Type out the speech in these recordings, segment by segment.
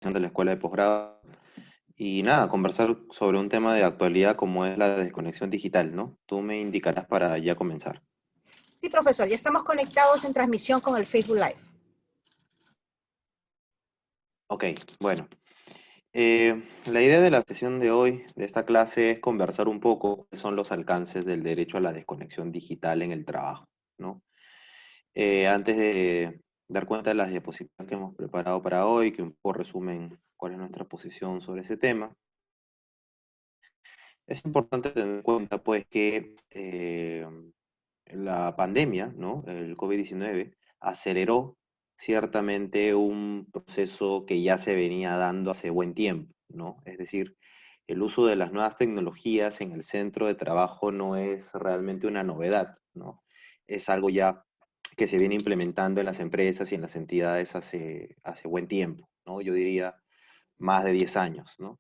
de la escuela de posgrado y nada, conversar sobre un tema de actualidad como es la desconexión digital, ¿no? Tú me indicarás para ya comenzar. Sí, profesor, ya estamos conectados en transmisión con el Facebook Live. Ok, bueno. La idea de la sesión de hoy, de esta clase, es conversar un poco cuáles son los alcances del derecho a la desconexión digital en el trabajo, ¿no? Antes de dar cuenta de las diapositivas que hemos preparado para hoy, que un poco resumen cuál es nuestra posición sobre ese tema, es importante tener en cuenta, pues, que la pandemia, ¿no? El COVID-19 aceleró ciertamente un proceso que ya se venía dando hace buen tiempo, ¿no? Es decir, el uso de las nuevas tecnologías en el centro de trabajo no es realmente una novedad, ¿no? Es algo ya que se viene implementando en las empresas y en las entidades hace buen tiempo, ¿no? Yo diría más de 10 años, ¿no?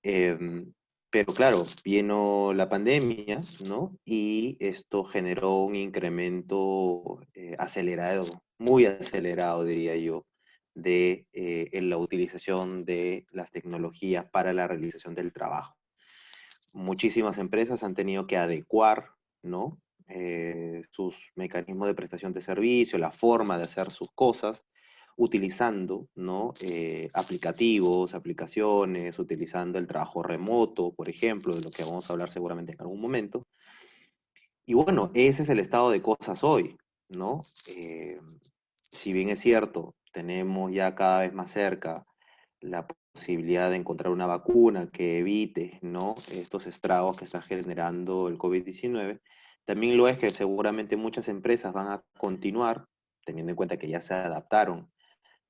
Em, pero claro, vino la pandemia, ¿no? Y esto generó un incremento acelerado, muy acelerado, diría yo, de en la utilización de las tecnologías para la realización del trabajo. Muchísimas empresas han tenido que adecuar, ¿no? Sus mecanismos de prestación de servicio, la forma de hacer sus cosas, utilizando, ¿no? Aplicativos, aplicaciones, utilizando el trabajo remoto, por ejemplo, de lo que vamos a hablar seguramente en algún momento. Y bueno, ese es el estado de cosas hoy, ¿no? Si bien es cierto, tenemos ya cada vez más cerca la posibilidad de encontrar una vacuna que evite, ¿no? Estos estragos que está generando el COVID-19, también lo es que seguramente muchas empresas van a continuar, teniendo en cuenta que ya se adaptaron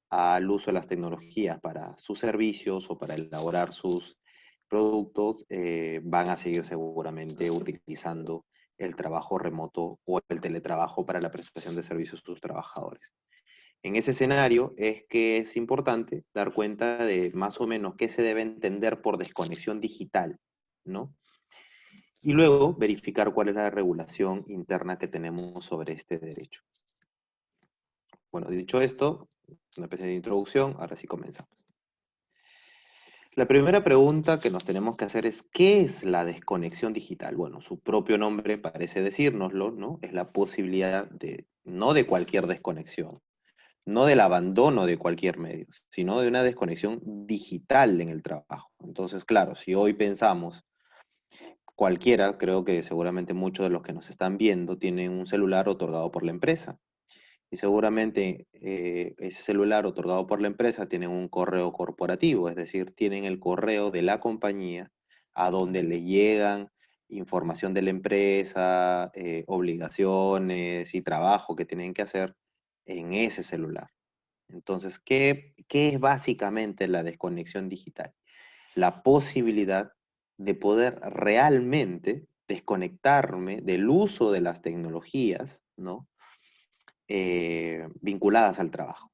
al uso de las tecnologías para sus servicios o para elaborar sus productos, van a seguir seguramente utilizando el trabajo remoto o el teletrabajo para la prestación de servicios a sus trabajadores. En ese escenario es que es importante dar cuenta de más o menos qué se debe entender por desconexión digital, ¿no? Y luego verificar cuál es la regulación interna que tenemos sobre este derecho. Bueno, dicho esto, una especie de introducción, ahora sí comenzamos. La primera pregunta que nos tenemos que hacer es, ¿qué es la desconexión digital? Bueno, su propio nombre parece decírnoslo, ¿no? Es la posibilidad de, no de cualquier desconexión, no del abandono de cualquier medio, sino de una desconexión digital en el trabajo. Entonces, claro, si hoy pensamos, cualquiera, creo que seguramente muchos de los que nos están viendo tienen un celular otorgado por la empresa. Y seguramente ese celular otorgado por la empresa tiene un correo corporativo, es decir, tienen el correo de la compañía a donde le llegan información de la empresa, obligaciones y trabajo que tienen que hacer en ese celular. Entonces, ¿qué es básicamente la desconexión digital? La posibilidad de poder realmente desconectarme del uso de las tecnologías, ¿no? Vinculadas al trabajo,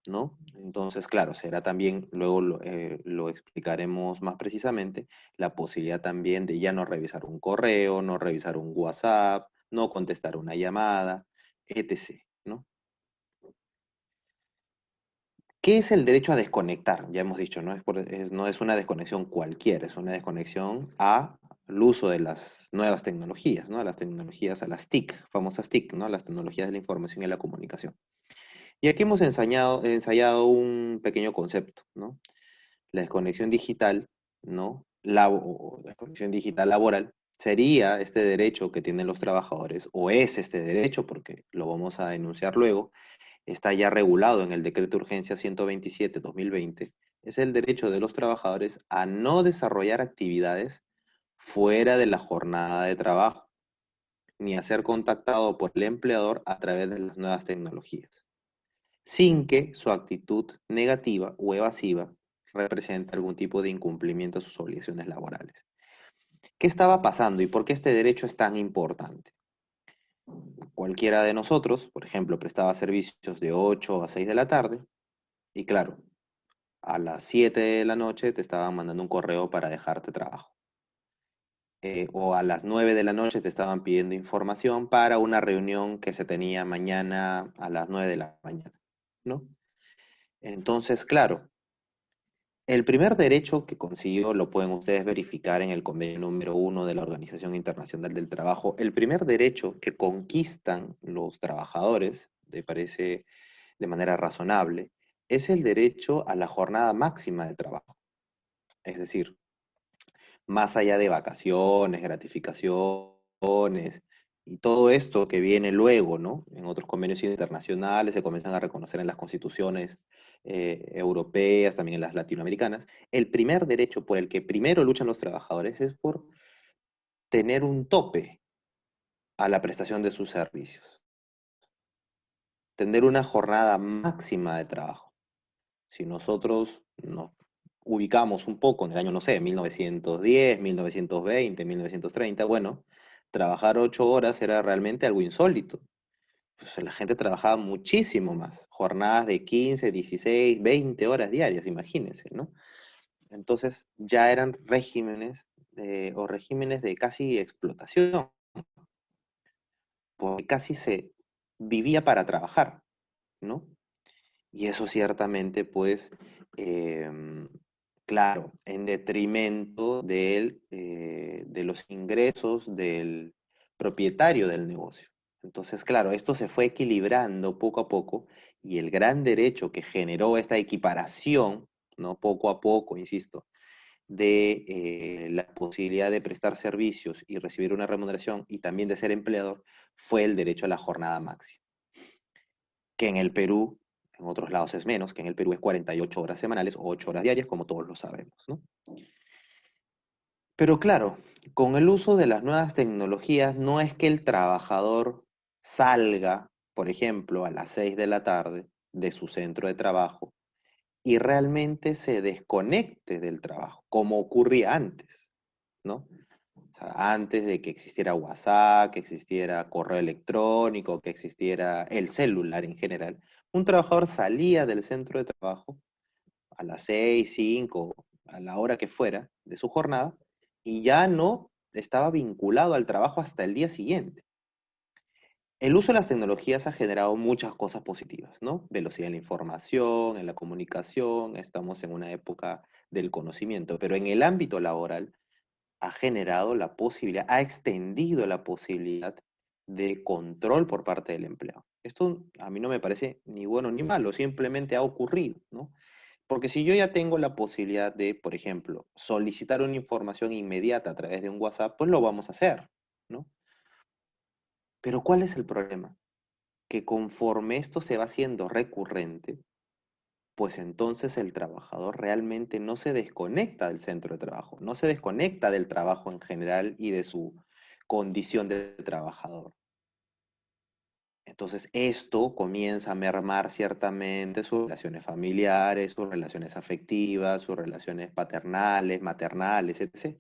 ¿no? Entonces, claro, será también, luego lo explicaremos más precisamente, la posibilidad también de ya no revisar un correo, no revisar un WhatsApp, no contestar una llamada, etc., ¿no? ¿Qué es el derecho a desconectar? Ya hemos dicho, no es una desconexión cualquiera, es una desconexión al uso de las nuevas tecnologías, ¿no? A las tecnologías, a las TIC, famosas TIC, ¿no? Las tecnologías de la información y la comunicación. Y aquí hemos ensayado un pequeño concepto, ¿no? La desconexión digital, ¿no? O desconexión digital laboral sería este derecho que tienen los trabajadores, o es este derecho, porque lo vamos a enunciar luego, está ya regulado en el Decreto de Urgencia 127-2020, es el derecho de los trabajadores a no desarrollar actividades fuera de la jornada de trabajo, ni a ser contactado por el empleador a través de las nuevas tecnologías, sin que su actitud negativa o evasiva represente algún tipo de incumplimiento de sus obligaciones laborales. ¿Qué estaba pasando y por qué este derecho es tan importante? Cualquiera de nosotros, por ejemplo, prestaba servicios de 8 a 6 de la tarde y claro, a las 7 de la noche te estaban mandando un correo para dejarte trabajo. O a las 9 de la noche te estaban pidiendo información para una reunión que se tenía mañana a las 9 de la mañana, ¿no? Entonces, claro, El primer derecho que consiguió, lo pueden ustedes verificar en el convenio número 1 de la Organización Internacional del Trabajo, el primer derecho que conquistan los trabajadores, me parece de manera razonable, es el derecho a la jornada máxima de trabajo. Es decir, más allá de vacaciones, gratificaciones y todo esto que viene luego, ¿no? En otros convenios internacionales se comienzan a reconocer en las constituciones europeas, también en las latinoamericanas. El primer derecho por el que primero luchan los trabajadores es por tener un tope a la prestación de sus servicios, tener una jornada máxima de trabajo. Si nosotros nos ubicamos un poco en el año, no sé, 1910, 1920, 1930, bueno, trabajar 8 horas era realmente algo insólito. Pues la gente trabajaba muchísimo más, jornadas de 15, 16, 20 horas diarias, imagínense, ¿no? Entonces ya eran regímenes o regímenes de casi explotación, porque casi se vivía para trabajar, ¿no? Y eso ciertamente, pues, em, claro, en detrimento de los ingresos del propietario del negocio. Entonces, claro, esto se fue equilibrando poco a poco y el gran derecho que generó esta equiparación, ¿no? Poco a poco, insisto, de la posibilidad de prestar servicios y recibir una remuneración y también de ser empleador, fue el derecho a la jornada máxima, que en el Perú, en otros lados es menos, que en el Perú es 48 horas semanales o 8 horas diarias, como todos lo sabemos, ¿no? Pero claro, con el uso de las nuevas tecnologías, no es que el trabajador salga, por ejemplo, a las 6 de la tarde de su centro de trabajo y realmente se desconecte del trabajo, como ocurría antes, ¿no? O sea, antes de que existiera WhatsApp, que existiera correo electrónico, que existiera el celular en general, un trabajador salía del centro de trabajo a las 6, 5, a la hora que fuera de su jornada y ya no estaba vinculado al trabajo hasta el día siguiente. El uso de las tecnologías ha generado muchas cosas positivas, ¿no? Velocidad en la información, en la comunicación, estamos en una época del conocimiento, pero en el ámbito laboral ha generado la posibilidad, ha extendido la posibilidad de control por parte del empleado. Esto a mí no me parece ni bueno ni malo, simplemente ha ocurrido, ¿no? Porque si yo ya tengo la posibilidad de, por ejemplo, solicitar una información inmediata a través de un WhatsApp, pues lo vamos a hacer, ¿no? Pero ¿cuál es el problema? Que conforme esto se va haciendo recurrente, pues entonces el trabajador realmente no se desconecta del centro de trabajo, no se desconecta del trabajo en general y de su condición de trabajador. Entonces esto comienza a mermar ciertamente sus relaciones familiares, sus relaciones afectivas, sus relaciones paternales, maternales, etc.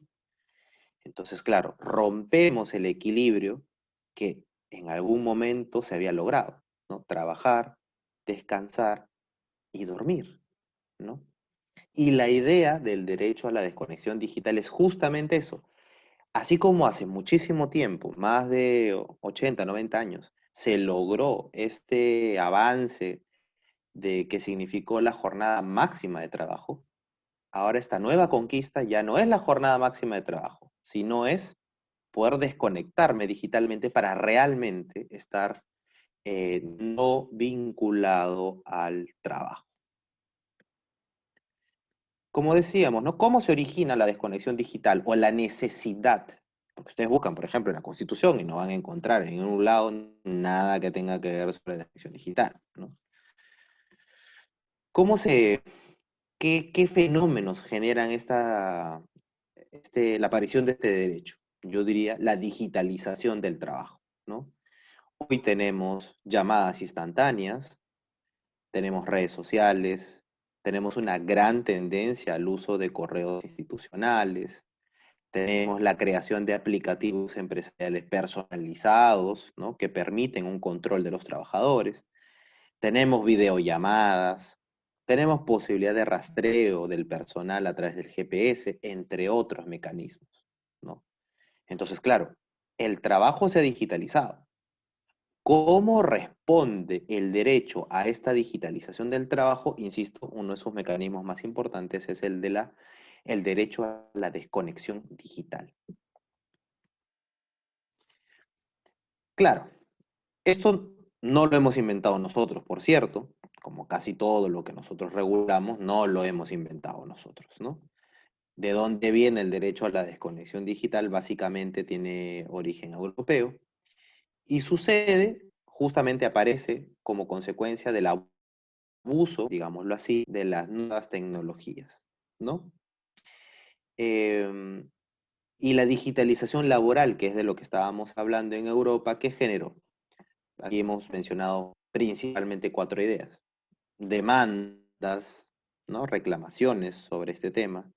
Entonces, claro, rompemos el equilibrio que en algún momento se había logrado, ¿no? Trabajar, descansar y dormir, ¿no? Y la idea del derecho a la desconexión digital es justamente eso. Así como hace muchísimo tiempo, más de 80, 90 años, se logró este avance de que significó la jornada máxima de trabajo, ahora esta nueva conquista ya no es la jornada máxima de trabajo, sino es poder desconectarme digitalmente para realmente estar no vinculado al trabajo. Como decíamos, ¿no? ¿Cómo se origina la desconexión digital o la necesidad? Porque ustedes buscan, por ejemplo, en la Constitución y no van a encontrar en ningún lado nada que tenga que ver sobre la desconexión digital, ¿no? ¿Cómo se, qué fenómenos generan la aparición de este derecho? Yo diría la digitalización del trabajo, ¿no? Hoy tenemos llamadas instantáneas, tenemos redes sociales, tenemos una gran tendencia al uso de correos institucionales, tenemos la creación de aplicativos empresariales personalizados, ¿no? Que permiten un control de los trabajadores, tenemos videollamadas, tenemos posibilidad de rastreo del personal a través del GPS, entre otros mecanismos, ¿no? Entonces, claro, el trabajo se ha digitalizado, ¿Cómo responde el derecho a esta digitalización del trabajo? Insisto, uno de sus mecanismos más importantes es el derecho a la desconexión digital. Claro, esto no lo hemos inventado nosotros, por cierto, como casi todo lo que nosotros regulamos, no lo hemos inventado nosotros, ¿no? ¿De dónde viene el derecho a la desconexión digital? Básicamente tiene origen europeo y sucede, justamente aparece como consecuencia del abuso, digámoslo así, de las nuevas tecnologías, ¿no? Eh, y la digitalización laboral, que es de lo que estábamos hablando en Europa, ¿qué generó? Aquí hemos mencionado principalmente cuatro ideas. Demandas, ¿no? Reclamaciones sobre este tema.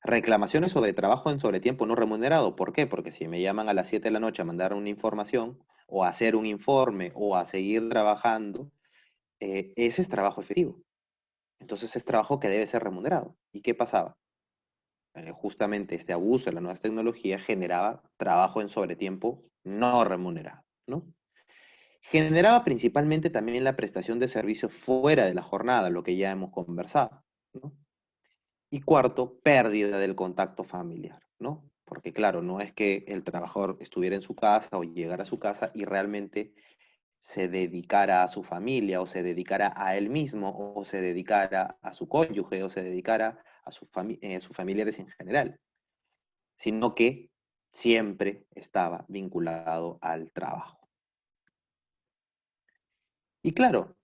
Reclamaciones sobre trabajo en sobretiempo no remunerado. ¿Por qué? Porque si me llaman a las 7 de la noche a mandar una información, o a hacer un informe, o a seguir trabajando, ese es trabajo efectivo. Entonces es trabajo que debe ser remunerado. ¿Y qué pasaba? Justamente este abuso de las nuevas tecnologías generaba trabajo en sobretiempo no remunerado, ¿no? Generaba principalmente también la prestación de servicios fuera de la jornada, lo que ya hemos conversado, ¿no? Y cuarto, pérdida del contacto familiar, ¿no? Porque claro, no es que el trabajador estuviera en su casa o llegara a su casa y realmente se dedicara a su familia o se dedicara a él mismo o se dedicara a su cónyuge o se dedicara a sus familiares en general, sino que siempre estaba vinculado al trabajo. Y claro,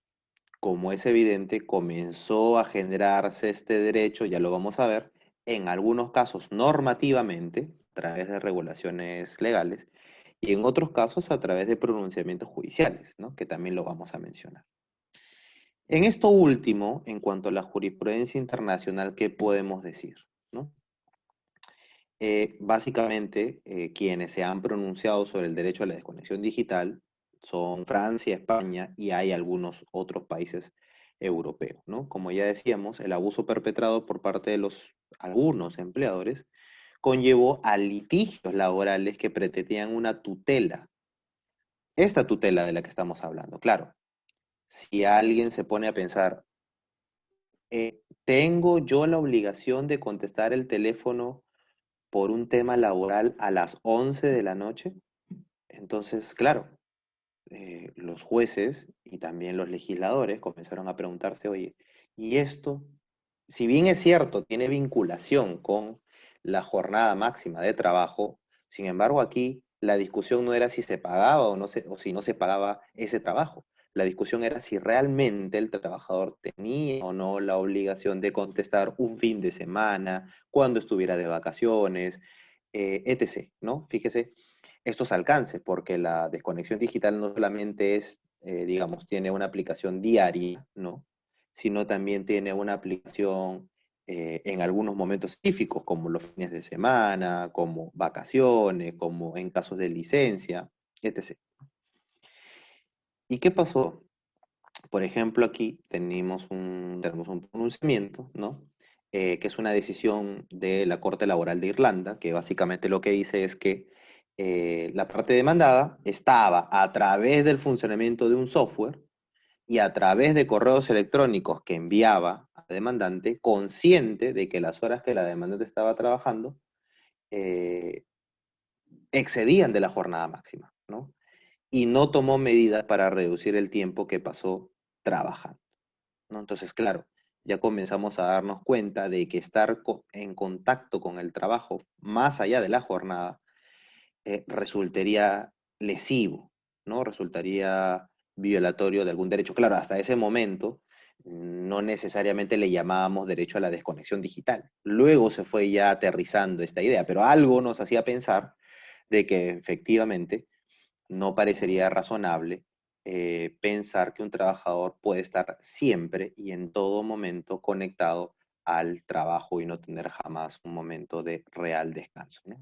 como es evidente, comenzó a generarse este derecho, ya lo vamos a ver, en algunos casos normativamente, a través de regulaciones legales, y en otros casos a través de pronunciamientos judiciales, ¿no? Que también lo vamos a mencionar. En esto último, en cuanto a la jurisprudencia internacional, ¿qué podemos decir? ¿No? Básicamente, quienes se han pronunciado sobre el derecho a la desconexión digital son Francia, España y hay algunos otros países europeos, ¿no? Como ya decíamos, el abuso perpetrado por parte de algunos empleadores conllevó a litigios laborales que pretendían una tutela. Esta tutela de la que estamos hablando, claro. Si alguien se pone a pensar, ¿tengo yo la obligación de contestar el teléfono por un tema laboral a las 11 de la noche? Entonces, claro, los jueces y también los legisladores comenzaron a preguntarse, oye, ¿y esto, si bien es cierto, tiene vinculación con la jornada máxima de trabajo, sin embargo aquí la discusión no era si se pagaba o si no se pagaba ese trabajo. La discusión era si realmente el trabajador tenía o no la obligación de contestar un fin de semana, cuando estuviera de vacaciones, etc., ¿no? Fíjese estos alcances, porque la desconexión digital no solamente es, digamos, tiene una aplicación diaria, ¿no? Sino también tiene una aplicación en algunos momentos específicos, como los fines de semana, como vacaciones, como en casos de licencia, etc. ¿Y qué pasó? Por ejemplo, aquí tenemos un pronunciamiento, ¿no? Que es una decisión de la Corte Laboral de Irlanda, que básicamente lo que dice es que la parte demandada estaba a través del funcionamiento de un software y a través de correos electrónicos que enviaba a la demandante, consciente de que las horas que la demandante estaba trabajando eh, excedían de la jornada máxima, ¿no? Y no tomó medidas para reducir el tiempo que pasó trabajando, ¿no? Entonces, claro, ya comenzamos a darnos cuenta de que estar en contacto con el trabajo más allá de la jornada resultaría lesivo, ¿no? Resultaría violatorio de algún derecho. Claro, hasta ese momento no necesariamente le llamábamos derecho a la desconexión digital. Luego se fue ya aterrizando esta idea, pero algo nos hacía pensar de que efectivamente no parecería razonable pensar que un trabajador puede estar siempre y en todo momento conectado al trabajo y no tener jamás un momento de real descanso, ¿no?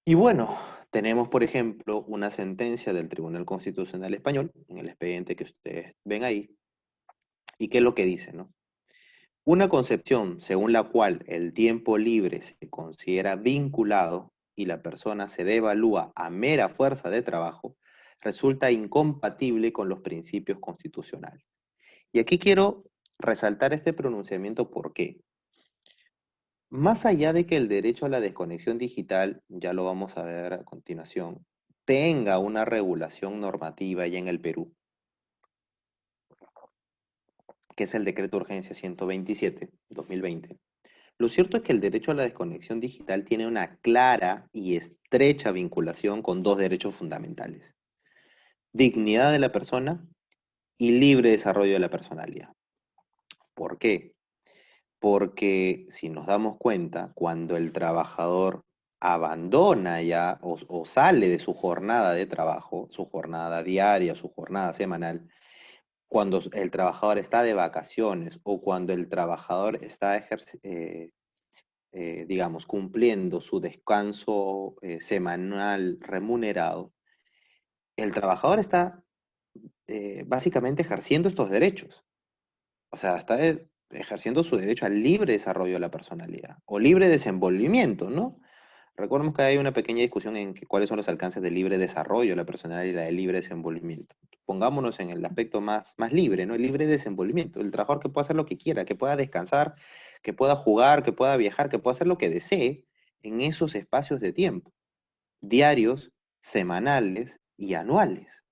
Y bueno, tenemos, por ejemplo, una sentencia del Tribunal Constitucional Español, en el expediente que ustedes ven ahí, y qué es lo que dice, ¿no? Una concepción según la cual el tiempo libre se considera vinculado y la persona se devalúa a mera fuerza de trabajo, resulta incompatible con los principios constitucionales. Y aquí quiero resaltar este pronunciamiento. ¿Por qué? Más allá de que el derecho a la desconexión digital, ya lo vamos a ver a continuación, tenga una regulación normativa ya en el Perú, que es el Decreto de Urgencia 127/2020, lo cierto es que el derecho a la desconexión digital tiene una clara y estrecha vinculación con dos derechos fundamentales: dignidad de la persona y libre desarrollo de la personalidad. ¿Por qué? Porque si nos damos cuenta, cuando el trabajador abandona ya o sale de su jornada de trabajo, su jornada diaria, su jornada semanal, cuando el trabajador está de vacaciones o cuando el trabajador está digamos, cumpliendo su descanso semanal remunerado, el trabajador está básicamente ejerciendo estos derechos. O sea, está ejerciendo su derecho al libre desarrollo de la personalidad o libre desenvolvimiento, ¿no? Recordemos que hay una pequeña discusión en cuáles son los alcances del libre desarrollo de la personalidad y la del libre desenvolvimiento. Pongámonos en el aspecto más libre, ¿no? El libre desenvolvimiento, el trabajador que pueda hacer lo que quiera, que pueda descansar, que pueda jugar, que pueda viajar, que pueda hacer lo que desee en esos espacios de tiempo, diarios, semanales y anuales.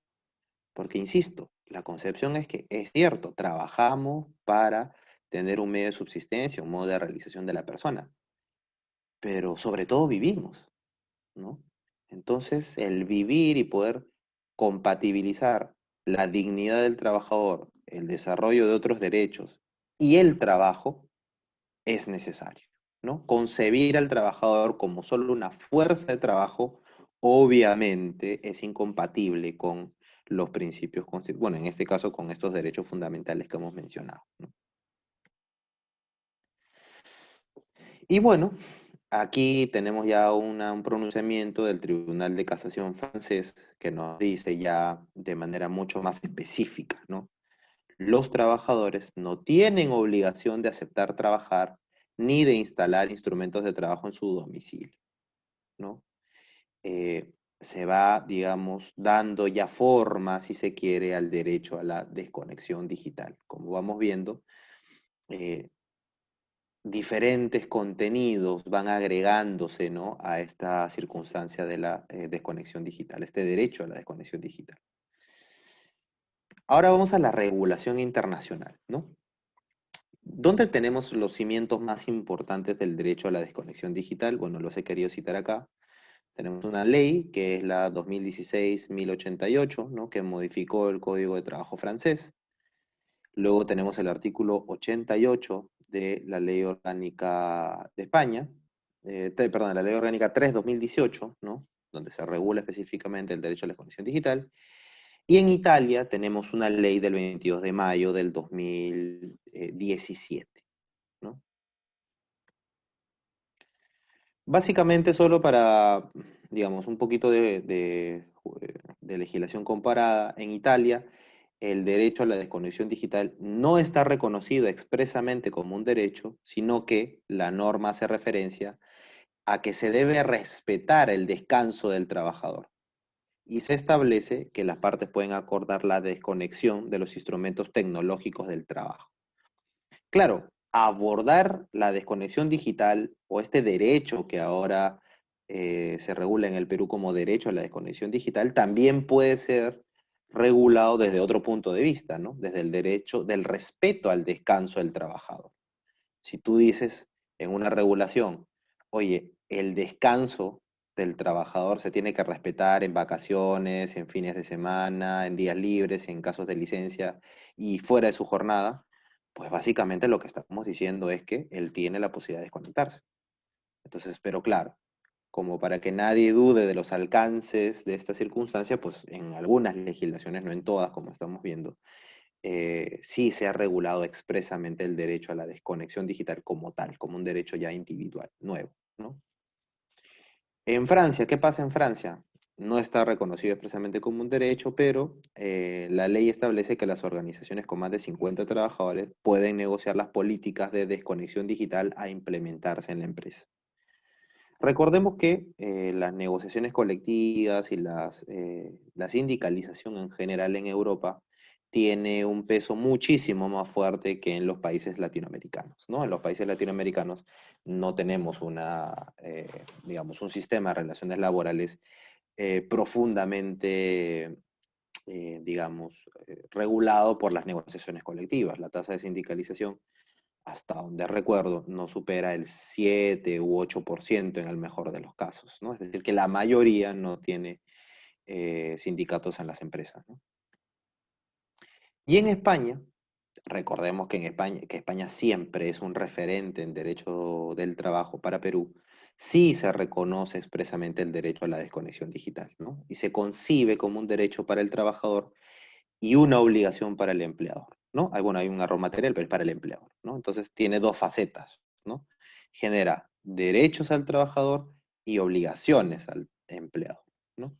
Porque, insisto, la concepción es que es cierto, trabajamos para tener un medio de subsistencia, un modo de realización de la persona, pero sobre todo vivimos, ¿no? Entonces, el vivir y poder compatibilizar la dignidad del trabajador, el desarrollo de otros derechos y el trabajo es necesario, ¿no? Concebir al trabajador como solo una fuerza de trabajo, obviamente es incompatible con los principios constitucionales, bueno, en este caso con estos derechos fundamentales que hemos mencionado, ¿no? Y bueno, aquí tenemos ya un pronunciamiento del Tribunal de Casación francés que nos dice ya de manera mucho más específica, ¿no? Los trabajadores no tienen obligación de aceptar trabajar ni de instalar instrumentos de trabajo en su domicilio, ¿no? Se va, digamos, dando ya forma, si se quiere, al derecho a la desconexión digital. Como vamos viendo, eh, diferentes contenidos van agregándose, ¿no?, a esta circunstancia de la desconexión digital, este derecho a la desconexión digital. Ahora vamos a la regulación internacional, ¿no? ¿Dónde tenemos los cimientos más importantes del derecho a la desconexión digital? Bueno, los he querido citar acá. Tenemos una ley que es la 2016-1088, ¿no?, que modificó el Código de Trabajo francés. Luego tenemos el artículo 88 de la Ley Orgánica de España, perdón, la Ley Orgánica 3/2018, ¿no?, donde se regula específicamente el derecho a la desconexión digital. Y en Italia tenemos una ley del 22 de mayo del 2017, ¿no? Básicamente solo para, digamos, un poquito de legislación comparada, en Italia el derecho a la desconexión digital no está reconocido expresamente como un derecho, sino que la norma hace referencia a que se debe respetar el descanso del trabajador. Y se establece que las partes pueden acordar la desconexión de los instrumentos tecnológicos del trabajo. Claro, abordar la desconexión digital o este derecho que ahora se regula en el Perú como derecho a la desconexión digital también puede ser regulado desde otro punto de vista, ¿no? Desde el derecho del respeto al descanso del trabajador. Si tú dices en una regulación, oye, el descanso del trabajador se tiene que respetar en vacaciones, en fines de semana, en días libres, en casos de licencia y fuera de su jornada, pues básicamente lo que estamos diciendo es que él tiene la posibilidad de desconectarse. Entonces, pero claro, como para que nadie dude de los alcances de esta circunstancia, pues en algunas legislaciones, no en todas, como estamos viendo, sí se ha regulado expresamente el derecho a la desconexión digital como tal, como un derecho ya individual, nuevo, ¿no? En Francia, ¿qué pasa en Francia? No está reconocido expresamente como un derecho, pero la ley establece que las organizaciones con más de 50 trabajadores pueden negociar las políticas de desconexión digital a implementarse en la empresa. Recordemos que las negociaciones colectivas y la sindicalización en general en Europa tiene un peso muchísimo más fuerte que en los países latinoamericanos, ¿no? En los países latinoamericanos no tenemos digamos, un sistema de relaciones laborales profundamente, digamos, regulado por las negociaciones colectivas. La tasa de sindicalización, hasta donde recuerdo, no supera el 7 u 8% en el mejor de los casos, ¿no? Es decir, que la mayoría no tiene sindicatos en las empresas, ¿no? Y en España, recordemos que España siempre es un referente en derecho del trabajo para Perú, sí se reconoce expresamente el derecho a la desconexión digital, ¿no? Y se concibe como un derecho para el trabajador y una obligación para el empleador, ¿no? Bueno, hay un error material, pero es para el empleador, ¿no? Entonces tiene dos facetas, ¿no? Genera derechos al trabajador y obligaciones al empleador, ¿no?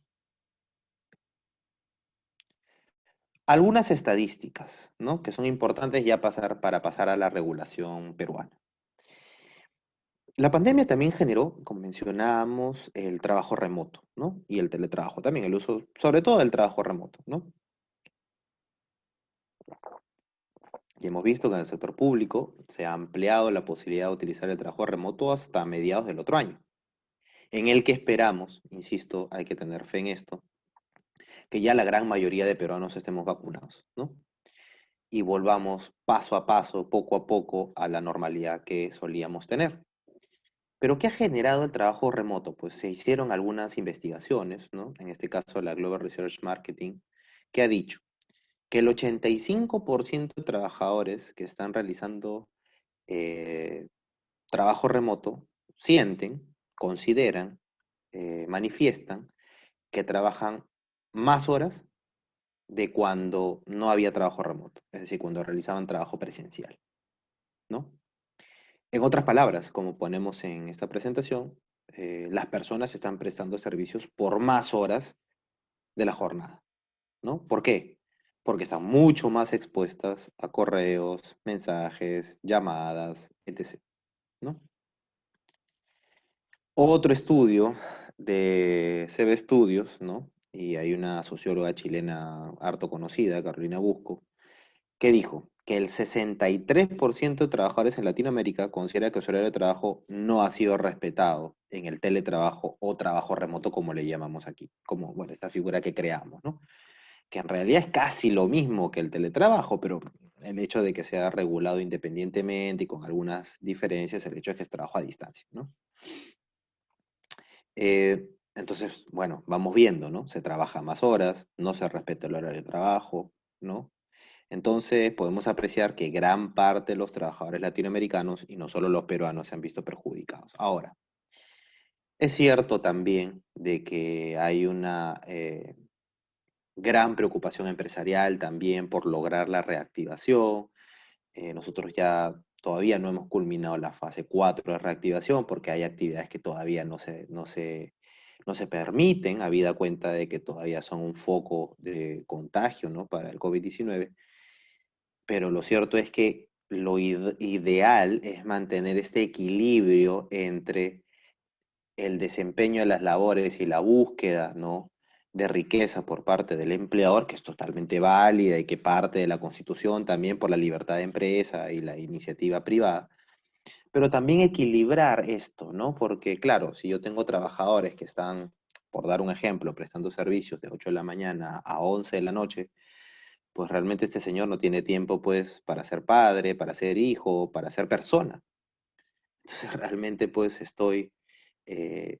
Algunas estadísticas, ¿no? Que son importantes ya para pasar a la regulación peruana. La pandemia también generó, como mencionábamos, el trabajo remoto, ¿no? Y el teletrabajo también, el uso, sobre todo del trabajo remoto, ¿no? Y hemos visto que en el sector público se ha ampliado la posibilidad de utilizar el trabajo remoto hasta mediados del otro año, en el que esperamos, insisto, hay que tener fe en esto, que ya la gran mayoría de peruanos estemos vacunados, ¿no? Y volvamos paso a paso, poco a poco, a la normalidad que solíamos tener. Pero ¿qué ha generado el trabajo remoto? Pues se hicieron algunas investigaciones, ¿no? En este caso la Global Research Marketing, que ha dicho que el 85% de trabajadores que están realizando eh, trabajo remoto sienten, consideran, manifiestan que trabajan más horas de cuando no había trabajo remoto, es decir, cuando realizaban trabajo presencial, ¿no? En otras palabras, como ponemos en esta presentación, las personas están prestando servicios por más horas de la jornada, ¿no? ¿Por qué? Porque están mucho más expuestas a correos, mensajes, llamadas, etc., ¿no? Otro estudio de CB Studios, ¿no? Y hay una socióloga chilena harto conocida, Carolina Busco, que dijo que el 63% de trabajadores en Latinoamérica considera que su horario de trabajo no ha sido respetado en el teletrabajo o trabajo remoto, como le llamamos aquí, como, bueno, esta figura que creamos, ¿no? Que en realidad es casi lo mismo que el teletrabajo, pero el hecho de que sea regulado independientemente y con algunas diferencias, el hecho es que es trabajo a distancia, ¿no? Entonces, bueno, vamos viendo, ¿no? Se trabaja más horas, no se respeta el horario de trabajo, ¿no? Entonces, podemos apreciar que gran parte de los trabajadores latinoamericanos, y no solo los peruanos, se han visto perjudicados. Ahora, es cierto también de que hay una gran preocupación empresarial también por lograr la reactivación. Nosotros ya todavía no hemos culminado la fase 4 de reactivación porque hay actividades que todavía no se permiten, habida cuenta de que todavía son un foco de contagio, ¿no? Para el COVID-19. Pero lo cierto es que lo ideal es mantener este equilibrio entre el desempeño de las labores y la búsqueda, ¿no? De riqueza por parte del empleador, que es totalmente válida y que parte de la Constitución también por la libertad de empresa y la iniciativa privada, pero también equilibrar esto, ¿no? Porque claro, si yo tengo trabajadores que están, por dar un ejemplo, prestando servicios de 8 de la mañana a 11 de la noche, pues realmente este señor no tiene tiempo pues para ser padre, para ser hijo, para ser persona. Entonces realmente pues estoy, eh,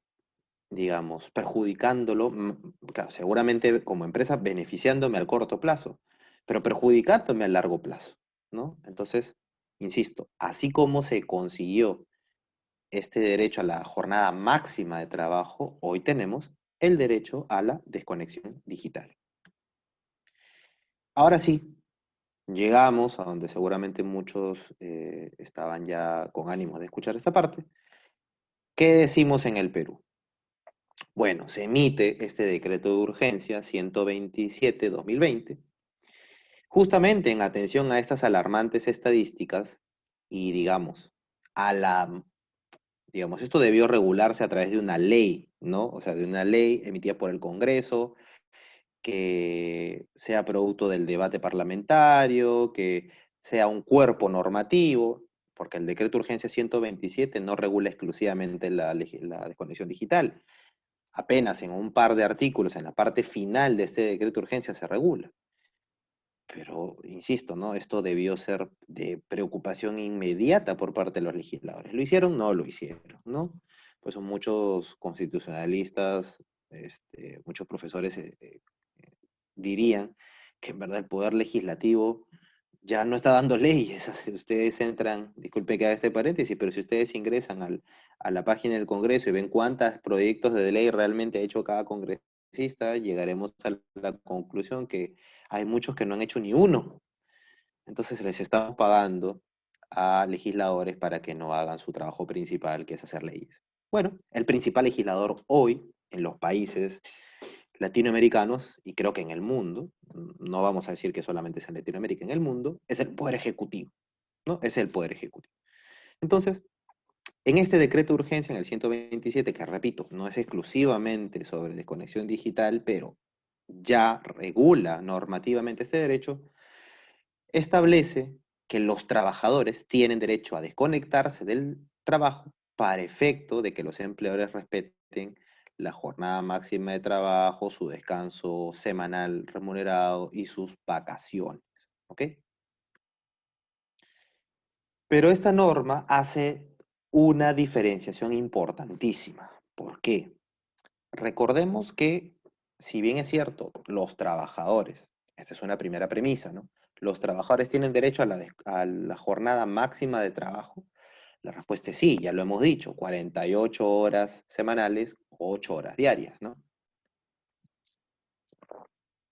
digamos, perjudicándolo, claro, seguramente como empresa beneficiándome al corto plazo, pero perjudicándome a largo plazo, ¿no? Entonces, insisto, así como se consiguió este derecho a la jornada máxima de trabajo, hoy tenemos el derecho a la desconexión digital. Ahora sí, llegamos a donde seguramente muchos estaban ya con ánimo de escuchar esta parte. ¿Qué decimos en el Perú? Bueno, se emite este decreto de urgencia 127-2020, justamente en atención a estas alarmantes estadísticas y, digamos, a la Digamos, esto debió regularse a través de una ley, ¿no? O sea, de una ley emitida por el Congreso, que sea producto del debate parlamentario, que sea un cuerpo normativo, porque el decreto de urgencia 127 no regula exclusivamente la desconexión digital. Apenas en un par de artículos, en la parte final de este decreto de urgencia se regula. Pero, insisto, ¿no? Esto debió ser de preocupación inmediata por parte de los legisladores. ¿Lo hicieron? No lo hicieron, ¿no? Pues son muchos constitucionalistas, muchos profesores dirían que en verdad el poder legislativo ya no está dando leyes. Si ustedes entran, disculpe que haga este paréntesis, pero si ustedes ingresan a la página del Congreso y ven cuántos proyectos de ley realmente ha hecho cada congresista, llegaremos a la conclusión que hay muchos que no han hecho ni uno. Entonces les estamos pagando a legisladores para que no hagan su trabajo principal, que es hacer leyes. Bueno, el principal legislador hoy en los países latinoamericanos, y creo que en el mundo, no vamos a decir que solamente es en Latinoamérica, en el mundo, es el Poder Ejecutivo, ¿no? Es el Poder Ejecutivo. Entonces, en este decreto de urgencia, en el 127, que repito, no es exclusivamente sobre desconexión digital, pero ya regula normativamente este derecho, establece que los trabajadores tienen derecho a desconectarse del trabajo para efecto de que los empleadores respeten la jornada máxima de trabajo, su descanso semanal remunerado y sus vacaciones. ¿Ok? Pero esta norma hace una diferenciación importantísima. ¿Por qué? Recordemos que, si bien es cierto, los trabajadores, esta es una primera premisa, ¿no? ¿Los trabajadores tienen derecho a la jornada máxima de trabajo? La respuesta es sí, ya lo hemos dicho, 48 horas semanales, 8 horas diarias, ¿no?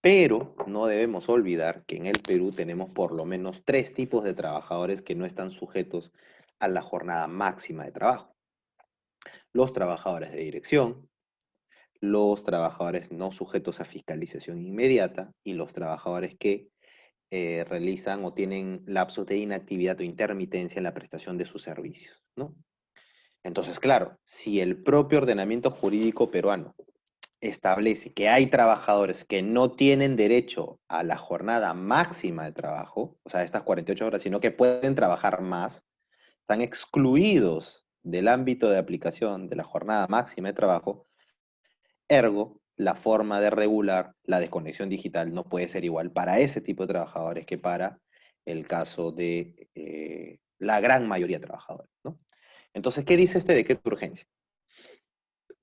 Pero no debemos olvidar que en el Perú tenemos por lo menos tres tipos de trabajadores que no están sujetos a la jornada máxima de trabajo. Los trabajadores de dirección, los trabajadores no sujetos a fiscalización inmediata y los trabajadores que realizan o tienen lapsos de inactividad o intermitencia en la prestación de sus servicios, ¿no? Entonces, claro, si el propio ordenamiento jurídico peruano establece que hay trabajadores que no tienen derecho a la jornada máxima de trabajo, o sea, estas 48 horas, sino que pueden trabajar más, están excluidos del ámbito de aplicación de la jornada máxima de trabajo, ergo, la forma de regular la desconexión digital no puede ser igual para ese tipo de trabajadores que para el caso de la gran mayoría de trabajadores, ¿no? Entonces, ¿qué dice este decreto de urgencia?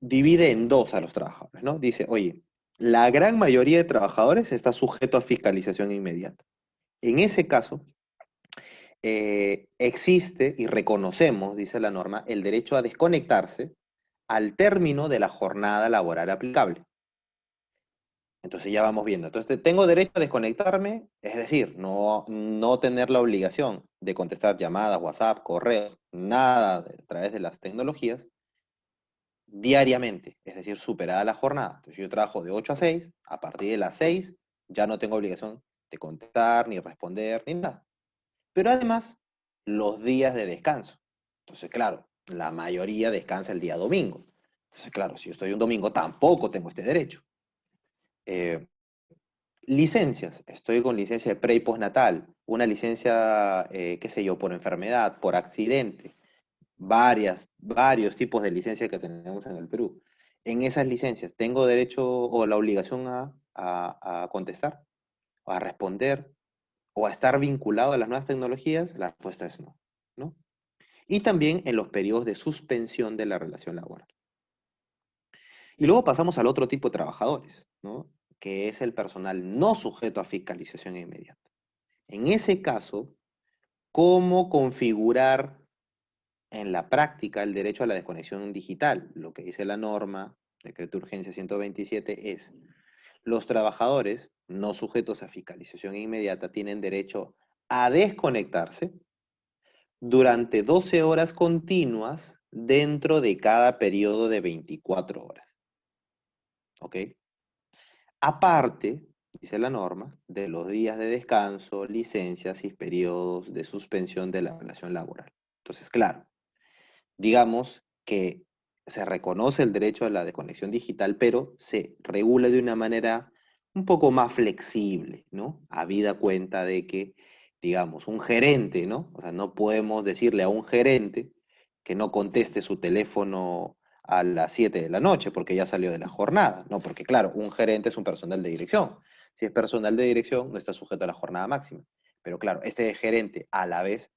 Divide en dos a los trabajadores, ¿no? Dice, oye, la gran mayoría de trabajadores está sujeto a fiscalización inmediata. En ese caso, existe y reconocemos, dice la norma, el derecho a desconectarse al término de la jornada laboral aplicable. Entonces ya vamos viendo. Entonces, tengo derecho a desconectarme, es decir, no tener la obligación de contestar llamadas, WhatsApp, correos, nada a través de las tecnologías, diariamente, es decir, superada la jornada. Entonces yo trabajo de 8 a 6, a partir de las 6 ya no tengo obligación de contestar, ni responder, ni nada. Pero además, los días de descanso. Entonces, claro, la mayoría descansa el día domingo. Entonces, claro, si yo estoy un domingo, tampoco tengo este derecho. Eh, Licencias, estoy con licencia de pre y postnatal, una licencia, qué sé yo, por enfermedad, por accidente, varios tipos de licencias que tenemos en el Perú. En esas licencias, ¿tengo derecho o la obligación a contestar, o a responder, o a estar vinculado a las nuevas tecnologías? La respuesta es no, ¿no? Y también en los periodos de suspensión de la relación laboral. Y luego pasamos al otro tipo de trabajadores, ¿no? Que es el personal no sujeto a fiscalización inmediata. En ese caso, ¿cómo configurar en la práctica el derecho a la desconexión digital? Lo que dice la norma, decreto de urgencia 127, es: los trabajadores no sujetos a fiscalización inmediata tienen derecho a desconectarse durante 12 horas continuas dentro de cada periodo de 24 horas. ¿Ok? Aparte, dice la norma, de los días de descanso, licencias y periodos de suspensión de la relación laboral. Entonces, claro, digamos que se reconoce el derecho a la desconexión digital, pero se regula de una manera un poco más flexible, ¿no? Habida cuenta de que, digamos, un gerente, ¿no? O sea, no podemos decirle a un gerente que no conteste su teléfono a las 7 de la noche porque ya salió de la jornada, ¿no? Porque claro, un gerente es un personal de dirección. Si es personal de dirección, no está sujeto a la jornada máxima. Pero claro, este gerente a la vez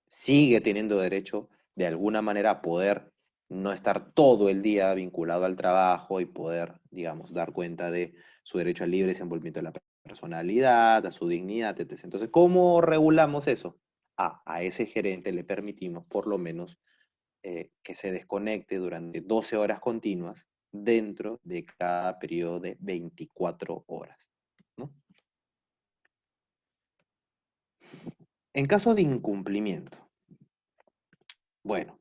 sigue teniendo derecho de alguna manera a poder no estar todo el día vinculado al trabajo y poder, digamos, dar cuenta de su derecho al libre desenvolvimiento de la personalidad, a su dignidad, etc. Entonces, ¿cómo regulamos eso? A ese gerente le permitimos por lo menos que se desconecte durante 12 horas continuas dentro de cada periodo de 24 horas, ¿no? En caso de incumplimiento, bueno,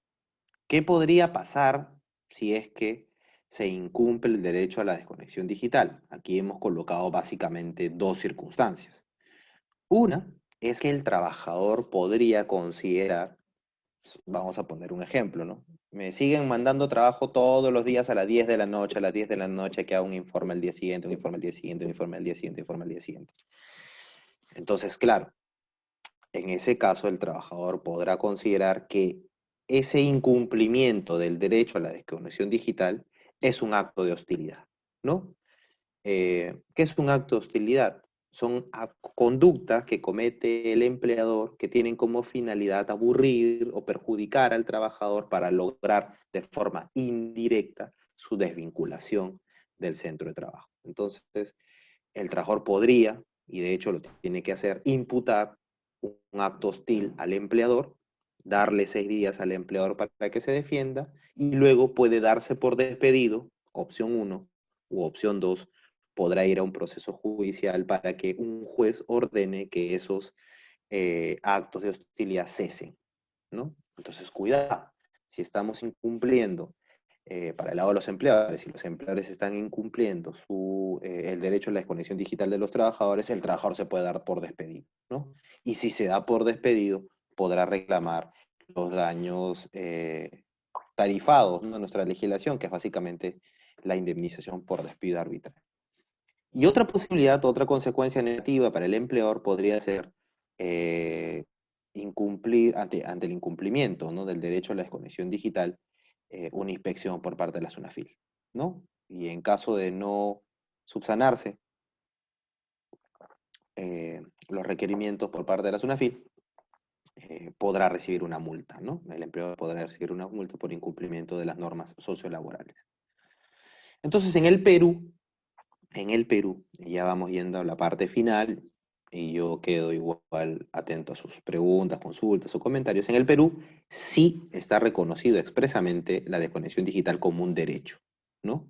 ¿qué podría pasar si es que se incumple el derecho a la desconexión digital? Aquí hemos colocado básicamente dos circunstancias. Una es que el trabajador podría considerar, vamos a poner un ejemplo, ¿no? Me siguen mandando trabajo todos los días a las 10 de la noche, a las 10 de la noche, que hago un informe al día siguiente, un informe al día siguiente, un informe al día siguiente, un informe al día siguiente. Entonces, claro, en ese caso el trabajador podrá considerar que ese incumplimiento del derecho a la desconexión digital es un acto de hostilidad, ¿no? ¿Qué es un acto de hostilidad? Son conductas que comete el empleador que tienen como finalidad aburrir o perjudicar al trabajador para lograr de forma indirecta su desvinculación del centro de trabajo. Entonces, el trabajador podría, y de hecho lo tiene que hacer, imputar un acto hostil al empleador, darle 6 días al empleador para que se defienda, y luego puede darse por despedido, opción uno, u opción 2, podrá ir a un proceso judicial para que un juez ordene que esos actos de hostilidad cesen, ¿no? Entonces, cuidado, si estamos incumpliendo para el lado de los empleadores, si los empleadores están incumpliendo el derecho a la desconexión digital de los trabajadores, el trabajador se puede dar por despedido, ¿no? Y si se da por despedido, podrá reclamar los daños tarifados, ¿no? En nuestra legislación, que es básicamente la indemnización por despido arbitral. Y otra posibilidad, otra consecuencia negativa para el empleador podría ser eh, incumplir, ante el incumplimiento, ¿no? del derecho a la desconexión digital, una inspección por parte de la SUNAFIL, ¿no? Y en caso de no subsanarse los requerimientos por parte de la SUNAFIL, podrá recibir una multa, ¿no? El empleador podrá recibir una multa por incumplimiento de las normas sociolaborales. Entonces, en el Perú, ya vamos yendo a la parte final, y yo quedo igual atento a sus preguntas, consultas o comentarios. En el Perú sí está reconocido expresamente la desconexión digital como un derecho, ¿no?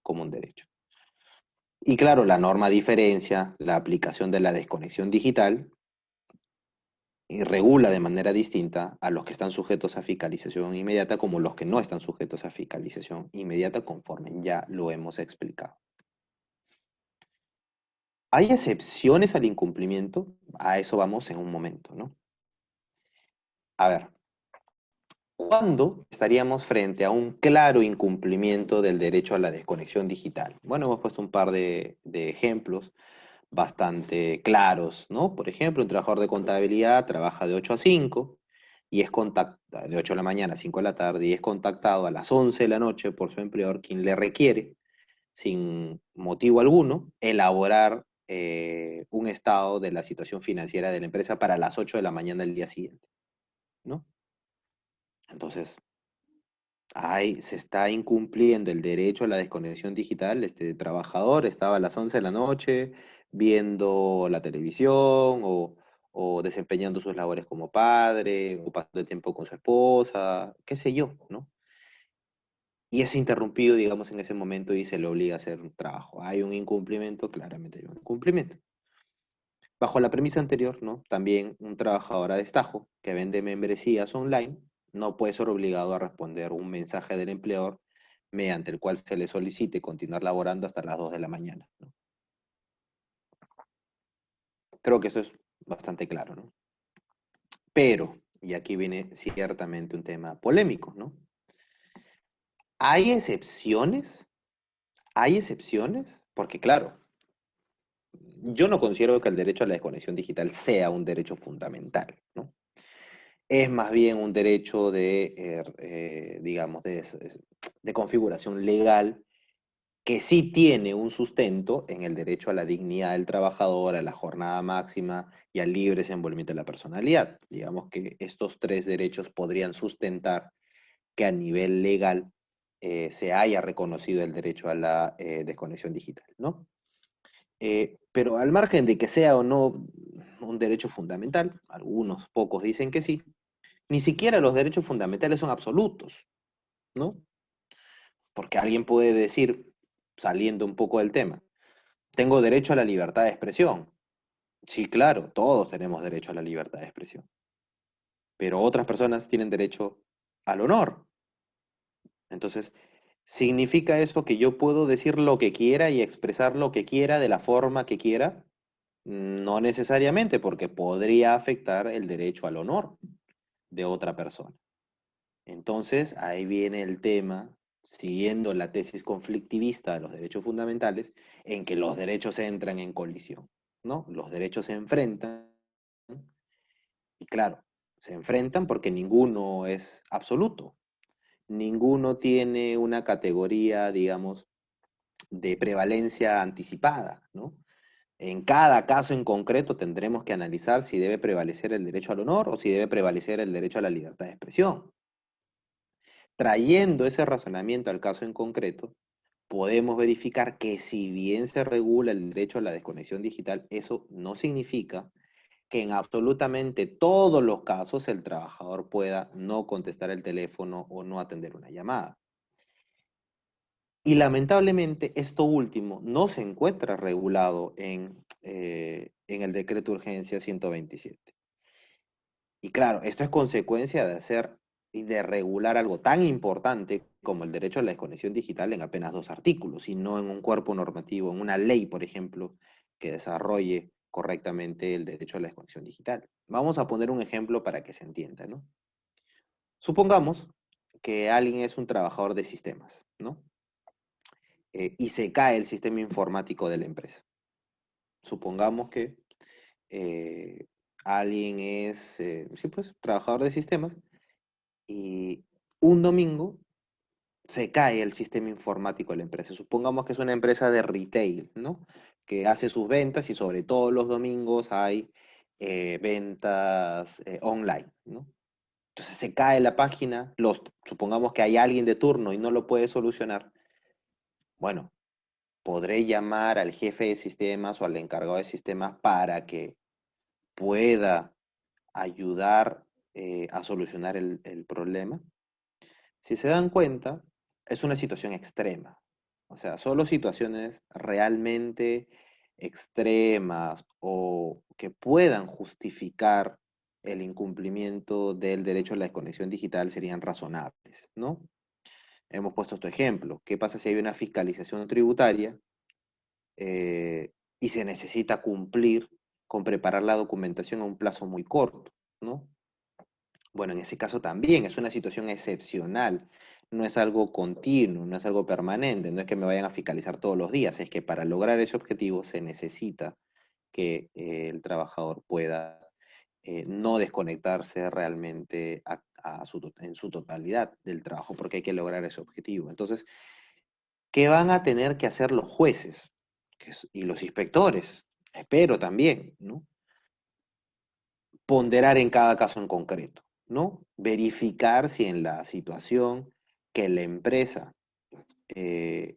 Como un derecho. Y claro, la norma diferencia la aplicación de la desconexión digital y regula de manera distinta a los que están sujetos a fiscalización inmediata como los que no están sujetos a fiscalización inmediata, conforme ya lo hemos explicado. ¿Hay excepciones al incumplimiento? A eso vamos en un momento, ¿no? A ver, ¿cuándo estaríamos frente a un claro incumplimiento del derecho a la desconexión digital? Bueno, hemos puesto un par de ejemplos bastante claros, ¿no? Por ejemplo, un trabajador de contabilidad trabaja de 8 a 5 y es contactado de 8 de la mañana a 5 de la tarde y es contactado a las 11 de la noche por su empleador, quien le requiere sin motivo alguno, elaborar un estado de la situación financiera de la empresa para las 8 de la mañana del día siguiente, ¿no? Entonces, ahí se está incumpliendo el derecho a la desconexión digital. Este trabajador estaba a las 11 de la noche viendo la televisión o desempeñando sus labores como padre, o pasando tiempo con su esposa, qué sé yo, ¿no? Y es interrumpido, digamos, en ese momento y se le obliga a hacer un trabajo. Hay un incumplimiento, claramente hay un incumplimiento. Bajo la premisa anterior, ¿no? También un trabajador a destajo que vende membresías online no puede ser obligado a responder un mensaje del empleador mediante el cual se le solicite continuar laborando hasta las 2 de la mañana, ¿no? Creo que eso es bastante claro, ¿no? Pero, y aquí viene ciertamente un tema polémico, ¿no? ¿Hay excepciones? ¿Hay excepciones? Porque claro, yo no considero que el derecho a la desconexión digital sea un derecho fundamental, ¿no? Es más bien un derecho digamos, de configuración legal que sí tiene un sustento en el derecho a la dignidad del trabajador, a la jornada máxima y al libre desenvolvimiento de la personalidad. Digamos que estos tres derechos podrían sustentar que a nivel legal se haya reconocido el derecho a la desconexión digital, ¿no? Pero al margen de que sea o no un derecho fundamental, algunos pocos dicen que sí, ni siquiera los derechos fundamentales son absolutos, ¿no? Porque alguien puede decir, saliendo un poco del tema, tengo derecho a la libertad de expresión. Sí, claro, todos tenemos derecho a la libertad de expresión, pero otras personas tienen derecho al honor. Entonces, ¿significa eso que yo puedo decir lo que quiera y expresar lo que quiera de la forma que quiera? No necesariamente, porque podría afectar el derecho al honor de otra persona. Entonces, ahí viene el tema, siguiendo la tesis conflictivista de los derechos fundamentales, en que los derechos entran en colisión, ¿no? Los derechos se enfrentan, y claro, se enfrentan porque ninguno es absoluto, ninguno tiene una categoría, digamos, de prevalencia anticipada, ¿no? En cada caso en concreto tendremos que analizar si debe prevalecer el derecho al honor o si debe prevalecer el derecho a la libertad de expresión. Trayendo ese razonamiento al caso en concreto, podemos verificar que si bien se regula el derecho a la desconexión digital, eso no significa que en absolutamente todos los casos el trabajador pueda no contestar el teléfono o no atender una llamada. Y lamentablemente esto último no se encuentra regulado en el decreto de urgencia 127. Y claro, esto es consecuencia de hacer y de regular algo tan importante como el derecho a la desconexión digital en apenas 2 artículos, y no en un cuerpo normativo, en una ley, por ejemplo, que desarrolle correctamente el derecho a la desconexión digital. Vamos a poner un ejemplo para que se entienda, ¿no? Supongamos que alguien es un trabajador de sistemas, ¿no? Y se cae el sistema informático de la empresa. Supongamos que eh, alguien es, sí, pues, trabajador de sistemas y un domingo se cae el sistema informático de la empresa. Supongamos que es una empresa de retail, ¿no? Que hace sus ventas y sobre todo los domingos hay ventas online, ¿no? Entonces se cae la página, supongamos que hay alguien de turno y no lo puede solucionar. Bueno, podré llamar al jefe de sistemas o al encargado de sistemas para que pueda ayudar a solucionar el problema. Si se dan cuenta, es una situación extrema. O sea, solo situaciones realmente extremas o que puedan justificar el incumplimiento del derecho a la desconexión digital serían razonables, ¿no? Hemos puesto este ejemplo. ¿Qué pasa si hay una fiscalización tributaria y se necesita cumplir con preparar la documentación a un plazo muy corto, ¿no? Bueno, en ese caso también es una situación excepcional, no es algo continuo, no es algo permanente, no es que me vayan a fiscalizar todos los días, es que para lograr ese objetivo se necesita que el trabajador pueda no desconectarse realmente en su totalidad del trabajo, porque hay que lograr ese objetivo. Entonces, ¿qué van a tener que hacer los jueces y los inspectores? Espero también, ¿no? Ponderar en cada caso en concreto, ¿no? Verificar si en la situación que la empresa eh,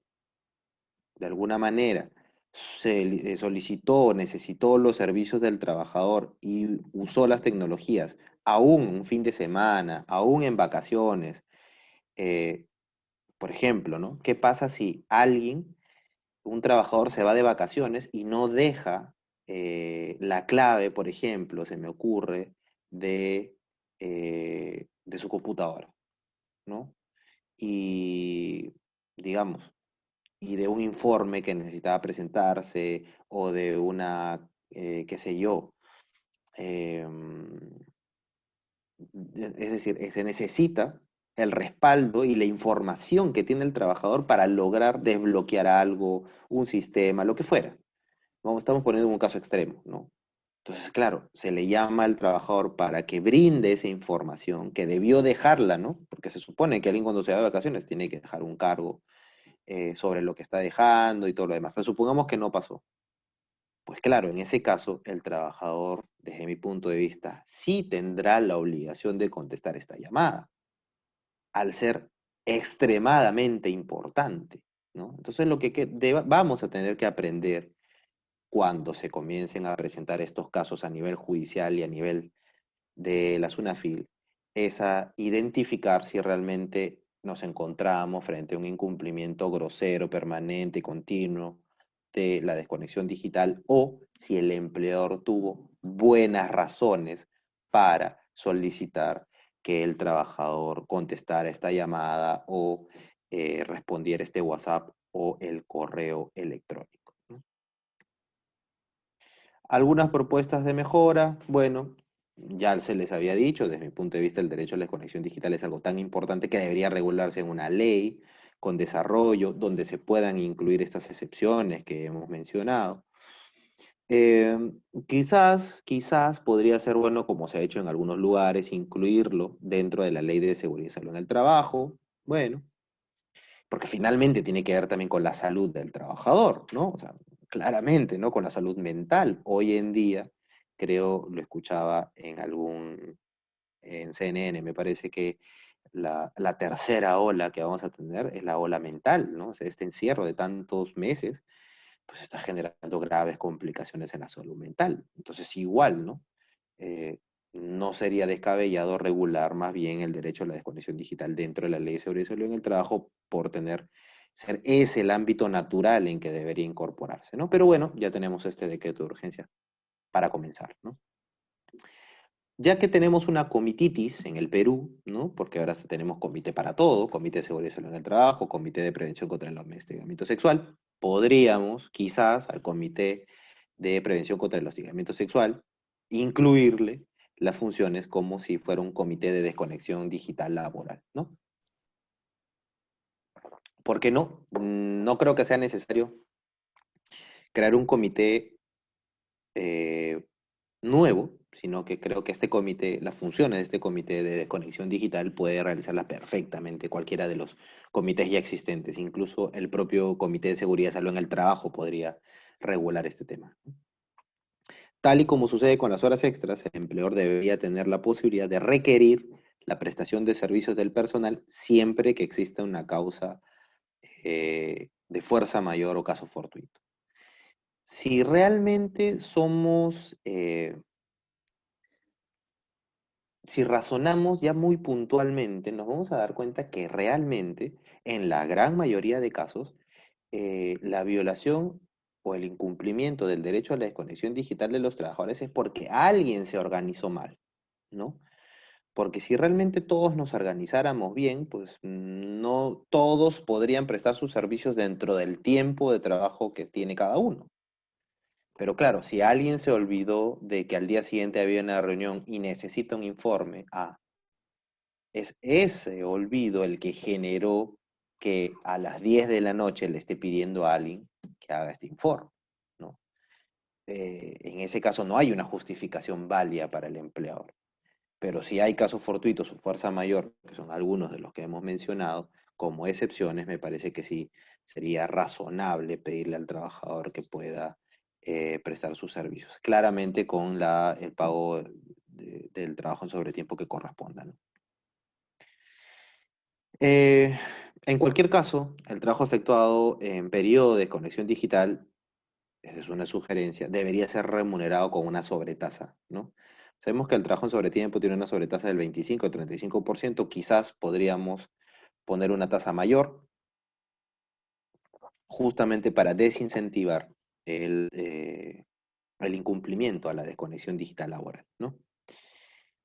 de alguna manera solicitó, necesitó los servicios del trabajador y usó las tecnologías, aún un fin de semana, aún en vacaciones, eh, por ejemplo, ¿no? ¿Qué pasa si un trabajador se va de vacaciones y no deja la clave, por ejemplo, se me ocurre, de su computadora, ¿no? Y, digamos, y de un informe que necesitaba presentarse o de qué sé yo, em, es decir, se necesita el respaldo y la información que tiene el trabajador para lograr desbloquear algo, un sistema, lo que fuera. Vamos, estamos poniendo un caso extremo, ¿no? Entonces, claro, se le llama al trabajador para que brinde esa información que debió dejarla, ¿no? Porque se supone que alguien cuando se va de vacaciones tiene que dejar un cargo sobre lo que está dejando y todo lo demás. Pero supongamos que no pasó. Pues claro, en ese caso, el trabajador, desde mi punto de vista, sí tendrá la obligación de contestar esta llamada, al ser extremadamente importante, ¿no? Entonces, lo vamos a tener que aprender cuando se comiencen a presentar estos casos a nivel judicial y a nivel de la SUNAFIL, es a identificar si realmente nos encontramos frente a un incumplimiento grosero, permanente, continuo de la desconexión digital o si el empleador tuvo buenas razones para solicitar que el trabajador contestara esta llamada o respondiera este WhatsApp o el correo electrónico, ¿no? Algunas propuestas de mejora, bueno, ya se les había dicho, desde mi punto de vista el derecho a la desconexión digital es algo tan importante que debería regularse en una ley con desarrollo, donde se puedan incluir estas excepciones que hemos mencionado. Eh, quizás podría ser bueno, como se ha hecho en algunos lugares, incluirlo dentro de la ley de seguridad y salud en el trabajo. Bueno, porque finalmente tiene que ver también con la salud del trabajador, ¿no? O sea, claramente, ¿no? Con la salud mental. Hoy en día, creo, lo escuchaba en CNN, me parece que la tercera ola que vamos a tener es la ola mental, ¿no? O sea, este encierro de tantos meses, pues está generando graves complicaciones en la salud mental. Entonces, igual, ¿no? eh, no sería descabellado regular más bien el derecho a la desconexión digital dentro de la ley de seguridad y salud en el trabajo por ser ese el ámbito natural en que debería incorporarse, ¿no? Pero bueno, ya tenemos este decreto de urgencia para comenzar, ¿no? Ya que tenemos una comititis en el Perú, ¿no? Porque ahora tenemos comité para todo, comité de seguridad y salud en el trabajo, comité de prevención contra el hostigamiento sexual, podríamos quizás al comité de prevención contra el hostigamiento sexual incluirle las funciones como si fuera un comité de desconexión digital laboral, ¿no? ¿Por qué no? No creo que sea necesario crear un comité eh, nuevo, sino que creo que este comité, las funciones de este comité de desconexión digital puede realizarlas perfectamente cualquiera de los comités ya existentes, incluso el propio comité de seguridad y salud en el trabajo podría regular este tema. Tal y como sucede con las horas extras, el empleador debería tener la posibilidad de requerir la prestación de servicios del personal siempre que exista una causa de fuerza mayor o caso fortuito. Si realmente si razonamos ya muy puntualmente, nos vamos a dar cuenta que realmente, en la gran mayoría de casos, la violación o el incumplimiento del derecho a la desconexión digital de los trabajadores es porque alguien se organizó mal, ¿no? Porque si realmente todos nos organizáramos bien, pues no todos podrían prestar sus servicios dentro del tiempo de trabajo que tiene cada uno. Pero claro, si alguien se olvidó de que al día siguiente había una reunión y necesita un informe, es ese olvido el que generó que a las 10 de la noche le esté pidiendo a alguien que haga este informe, ¿no? En ese caso no hay una justificación válida para el empleador. Pero si hay casos fortuitos o fuerza mayor, que son algunos de los que hemos mencionado, como excepciones, me parece que sí sería razonable pedirle al trabajador que pueda prestar sus servicios, claramente con el pago del trabajo en sobretiempo que corresponda, ¿no? Eh, en cualquier caso, el trabajo efectuado en periodo de conexión digital, esa es una sugerencia, debería ser remunerado con una sobretasa, ¿no? Sabemos que el trabajo en sobretiempo tiene una sobretasa del 25 o 35%, quizás podríamos poner una tasa mayor, justamente para desincentivar el incumplimiento a la desconexión digital laboral, ¿no?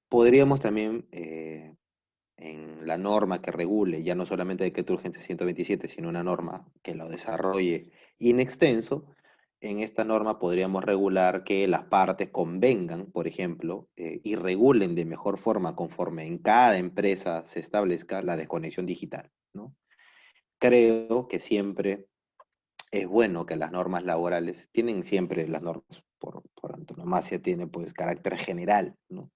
Podríamos también en la norma que regule, ya no solamente decreto urgencia 127, sino una norma que lo desarrolle in extenso, en esta norma podríamos regular que las partes convengan, por ejemplo, y regulen de mejor forma conforme en cada empresa se establezca la desconexión digital, ¿no? Creo que siempre es bueno que las normas laborales, tienen siempre las normas por antonomasia, tienen pues carácter general, ¿no?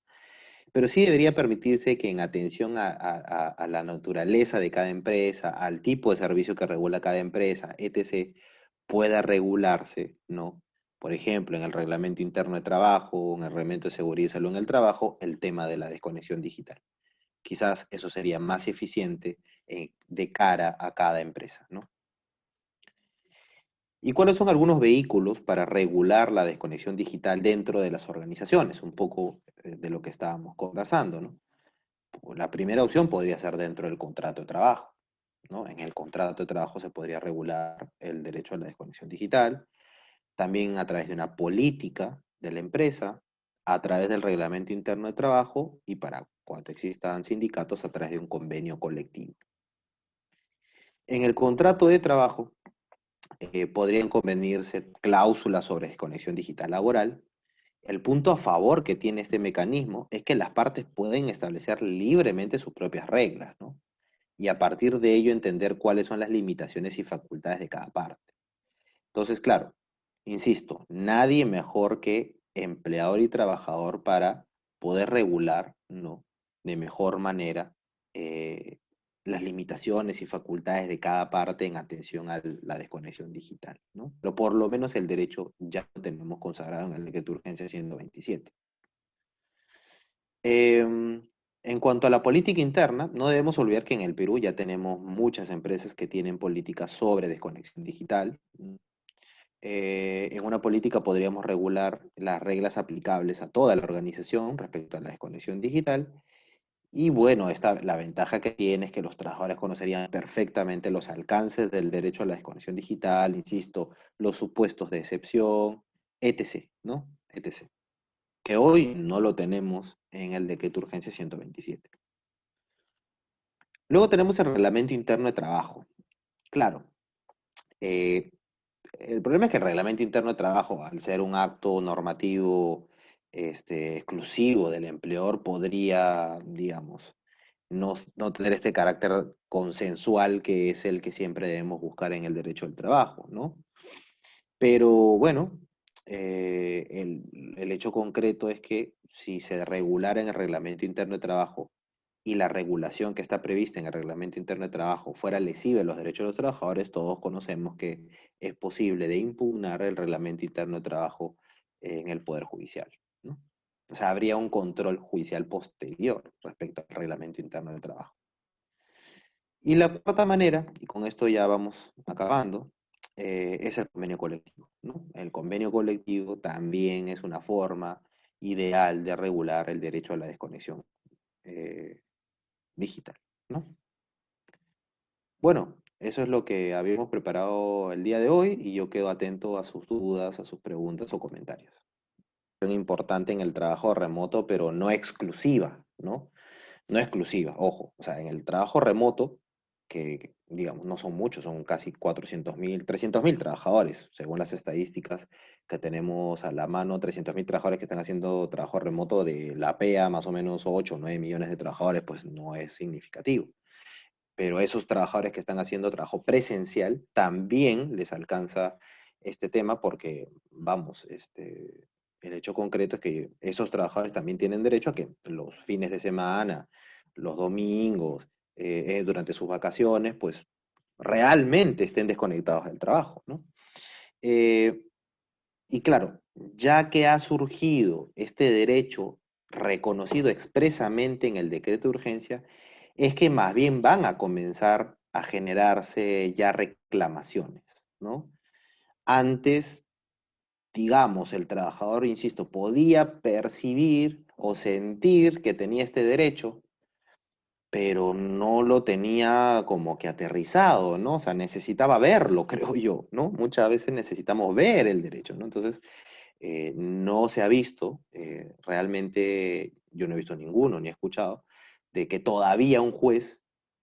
Pero sí debería permitirse que en atención a la naturaleza de cada empresa, al tipo de servicio que regula cada empresa, etc., pueda regularse, ¿no? Por ejemplo, en el reglamento interno de trabajo, en el reglamento de seguridad y salud en el trabajo, el tema de la desconexión digital. Quizás eso sería más eficiente de cara a cada empresa, ¿no? ¿Y cuáles son algunos vehículos para regular la desconexión digital dentro de las organizaciones? Un poco de lo que estábamos conversando, ¿no? La primera opción podría ser dentro del contrato de trabajo, ¿no? En el contrato de trabajo se podría regular el derecho a la desconexión digital, también a través de una política de la empresa, a través del reglamento interno de trabajo y para cuando existan sindicatos a través de un convenio colectivo. En el contrato de trabajo podrían convenirse cláusulas sobre desconexión digital laboral. El punto a favor que tiene este mecanismo es que las partes pueden establecer libremente sus propias reglas, ¿no? Y a partir de ello entender cuáles son las limitaciones y facultades de cada parte. Entonces, claro, insisto, nadie mejor que empleador y trabajador para poder regular, ¿no? De mejor manera eh, las limitaciones y facultades de cada parte en atención a la desconexión digital, ¿no? Pero por lo menos el derecho ya lo tenemos consagrado en el decreto de urgencia 127. En cuanto a la política interna, no debemos olvidar que en el Perú ya tenemos muchas empresas que tienen políticas sobre desconexión digital. En una política podríamos regular las reglas aplicables a toda la organización respecto a la desconexión digital. Y bueno, la ventaja que tiene es que los trabajadores conocerían perfectamente los alcances del derecho a la desconexión digital, insisto, los supuestos de excepción, etc., ¿no? etc. Que hoy no lo tenemos en el decreto de urgencia 127. Luego tenemos el reglamento interno de trabajo. Claro, eh, el problema es que el reglamento interno de trabajo, al ser un acto normativo exclusivo del empleador, podría, digamos, no tener este carácter consensual que es el que siempre debemos buscar en el derecho al trabajo, ¿no? Pero bueno, el hecho concreto es que si se regulara en el reglamento interno de trabajo y la regulación que está prevista en el reglamento interno de trabajo fuera lesiva de los derechos de los trabajadores, todos conocemos que es posible de impugnar el reglamento interno de trabajo en el Poder Judicial, ¿no? O sea, habría un control judicial posterior respecto al reglamento interno de trabajo. Y la cuarta manera, y con esto ya vamos acabando, es el convenio colectivo, ¿no? El convenio colectivo también es una forma ideal de regular el derecho a la desconexión eh, digital, ¿no? Bueno, eso es lo que habíamos preparado el día de hoy y yo quedo atento a sus dudas, a sus preguntas o comentarios. Es importante en el trabajo remoto, pero no exclusiva, ¿no? No exclusiva, ojo. O sea, en el trabajo remoto, que digamos no son muchos, son casi 400.000, 300.000 trabajadores, según las estadísticas que tenemos a la mano, 300.000 trabajadores que están haciendo trabajo remoto de la PEA, más o menos 8 o 9 millones de trabajadores, pues no es significativo. Pero esos trabajadores que están haciendo trabajo presencial también les alcanza este tema porque, vamos, el hecho concreto es que esos trabajadores también tienen derecho a que los fines de semana, los domingos, durante sus vacaciones, pues realmente estén desconectados del trabajo, ¿no? Eh, y claro, ya que ha surgido este derecho reconocido expresamente en el decreto de urgencia, es que más bien van a comenzar a generarse ya reclamaciones, ¿no? Antes, digamos, el trabajador, insisto, podía percibir o sentir que tenía este derecho, pero no lo tenía como que aterrizado, ¿no? O sea, necesitaba verlo, creo yo, ¿no? Muchas veces necesitamos ver el derecho, ¿no? Entonces, no se ha visto, realmente yo no he visto ninguno ni he escuchado, de que todavía un juez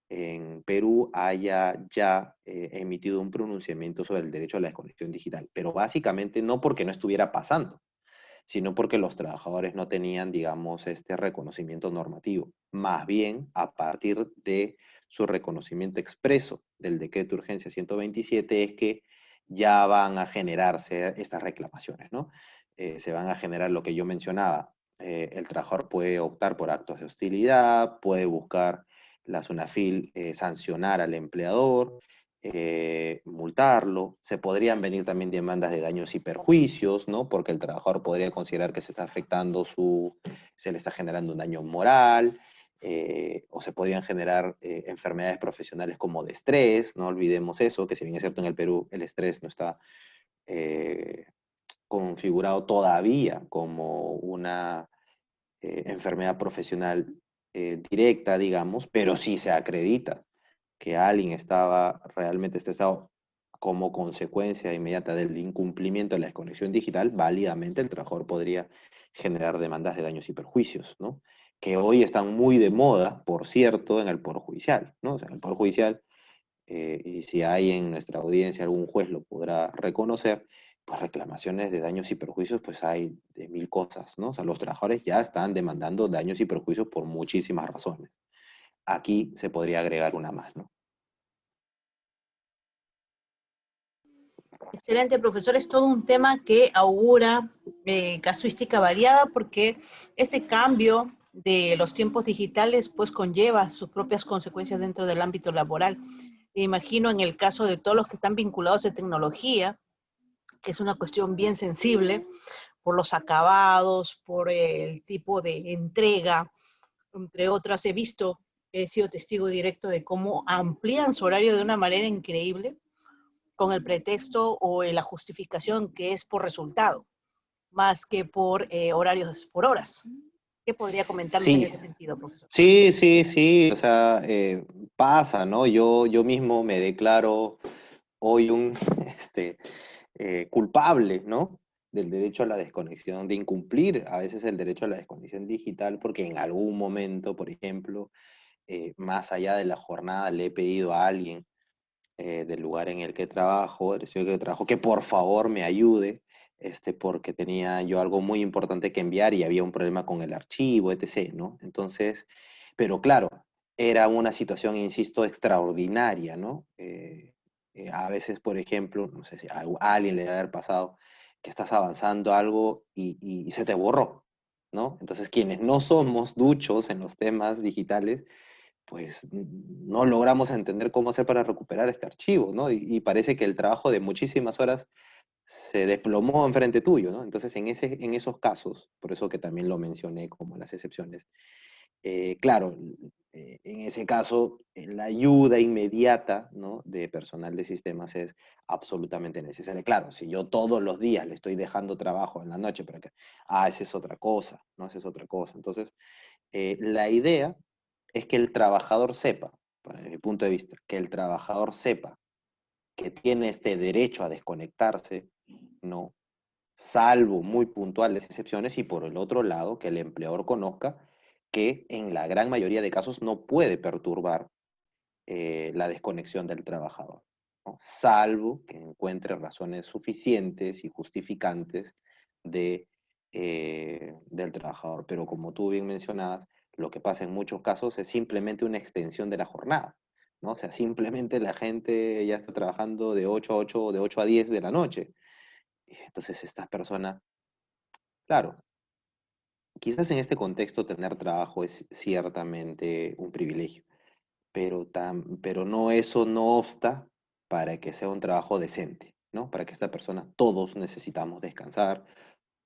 en Perú haya ya emitido un pronunciamiento sobre el derecho a la desconexión digital, pero básicamente no porque no estuviera pasando, sino porque los trabajadores no tenían, digamos, este reconocimiento normativo. Más bien, a partir de su reconocimiento expreso del decreto de urgencia 127 es que ya van a generarse estas reclamaciones, ¿no? Se van a generar lo que yo mencionaba. El trabajador puede optar por actos de hostilidad, puede buscar la SUNAFIL sancionar al empleador, multarlo. Se podrían venir también demandas de daños y perjuicios, ¿no? Porque el trabajador podría considerar que se está afectando se le está generando un daño moral, o se podrían generar enfermedades profesionales como de estrés, no olvidemos eso, que si bien es cierto en el Perú el estrés no está eh, configurado todavía como una enfermedad profesional directa, digamos, pero sí se acredita que alguien estaba realmente estresado como consecuencia inmediata del incumplimiento de la desconexión digital, válidamente el trabajador podría generar demandas de daños y perjuicios, ¿no? Que hoy están muy de moda, por cierto, en el Poder Judicial, ¿no? O sea, en el Poder Judicial, y si hay en nuestra audiencia algún juez lo podrá reconocer, pues reclamaciones de daños y perjuicios, pues hay de mil cosas, ¿no? O sea, los trabajadores ya están demandando daños y perjuicios por muchísimas razones. Aquí se podría agregar una más, ¿no? Excelente, profesor. Es todo un tema que augura casuística variada porque este cambio de los tiempos digitales pues conlleva sus propias consecuencias dentro del ámbito laboral. Imagino en el caso de todos los que están vinculados a tecnología, que es una cuestión bien sensible por los acabados, por el tipo de entrega, entre otras. He sido testigo directo de cómo amplían su horario de una manera increíble con el pretexto o la justificación que es por resultado, más que por horarios por horas. ¿Qué podría comentarnos en Sí, ese sentido, profesor? sí, o sea, pasa, ¿no? Yo mismo me declaro hoy un culpable, ¿no? Del derecho a la desconexión, de incumplir a veces el derecho a la desconexión digital, porque en algún momento, por ejemplo, más allá de la jornada, le he pedido a alguien del lugar en el que trabajo, del sitio que trabajo, que por favor me ayude, porque tenía yo algo muy importante que enviar y había un problema con el archivo, etc., ¿no? Entonces, pero claro, era una situación, insisto, extraordinaria, ¿no? A veces, por ejemplo, no sé si a alguien le debe haber pasado que estás avanzando algo y se te borró, ¿no? Entonces, quienes no somos duchos en los temas digitales, pues no logramos entender cómo hacer para recuperar este archivo, ¿no? Y parece que el trabajo de muchísimas horas se desplomó enfrente tuyo, ¿no? Entonces, en esos casos, por eso que también lo mencioné como las excepciones, claro, en ese caso, la ayuda inmediata, ¿no? De personal de sistemas es absolutamente necesaria. Claro, si yo todos los días le estoy dejando trabajo en la noche para que, esa es otra cosa, ¿no? Esa es otra cosa. Entonces, la idea es que el trabajador sepa, desde mi punto de vista, que el trabajador sepa que tiene este derecho a desconectarse, ¿no? Salvo muy puntuales excepciones, y por el otro lado, que el empleador conozca que en la gran mayoría de casos no puede perturbar la desconexión del trabajador, ¿no? Salvo que encuentre razones suficientes y justificantes del trabajador. Pero como tú bien mencionabas, lo que pasa en muchos casos es simplemente una extensión de la jornada, ¿no? O sea, simplemente la gente ya está trabajando de 8 a 8, de 8 a 10 de la noche. Entonces estas personas, claro, quizás en este contexto tener trabajo es ciertamente un privilegio, pero no, eso no obsta para que sea un trabajo decente, ¿no? Para que esta persona, todos necesitamos descansar,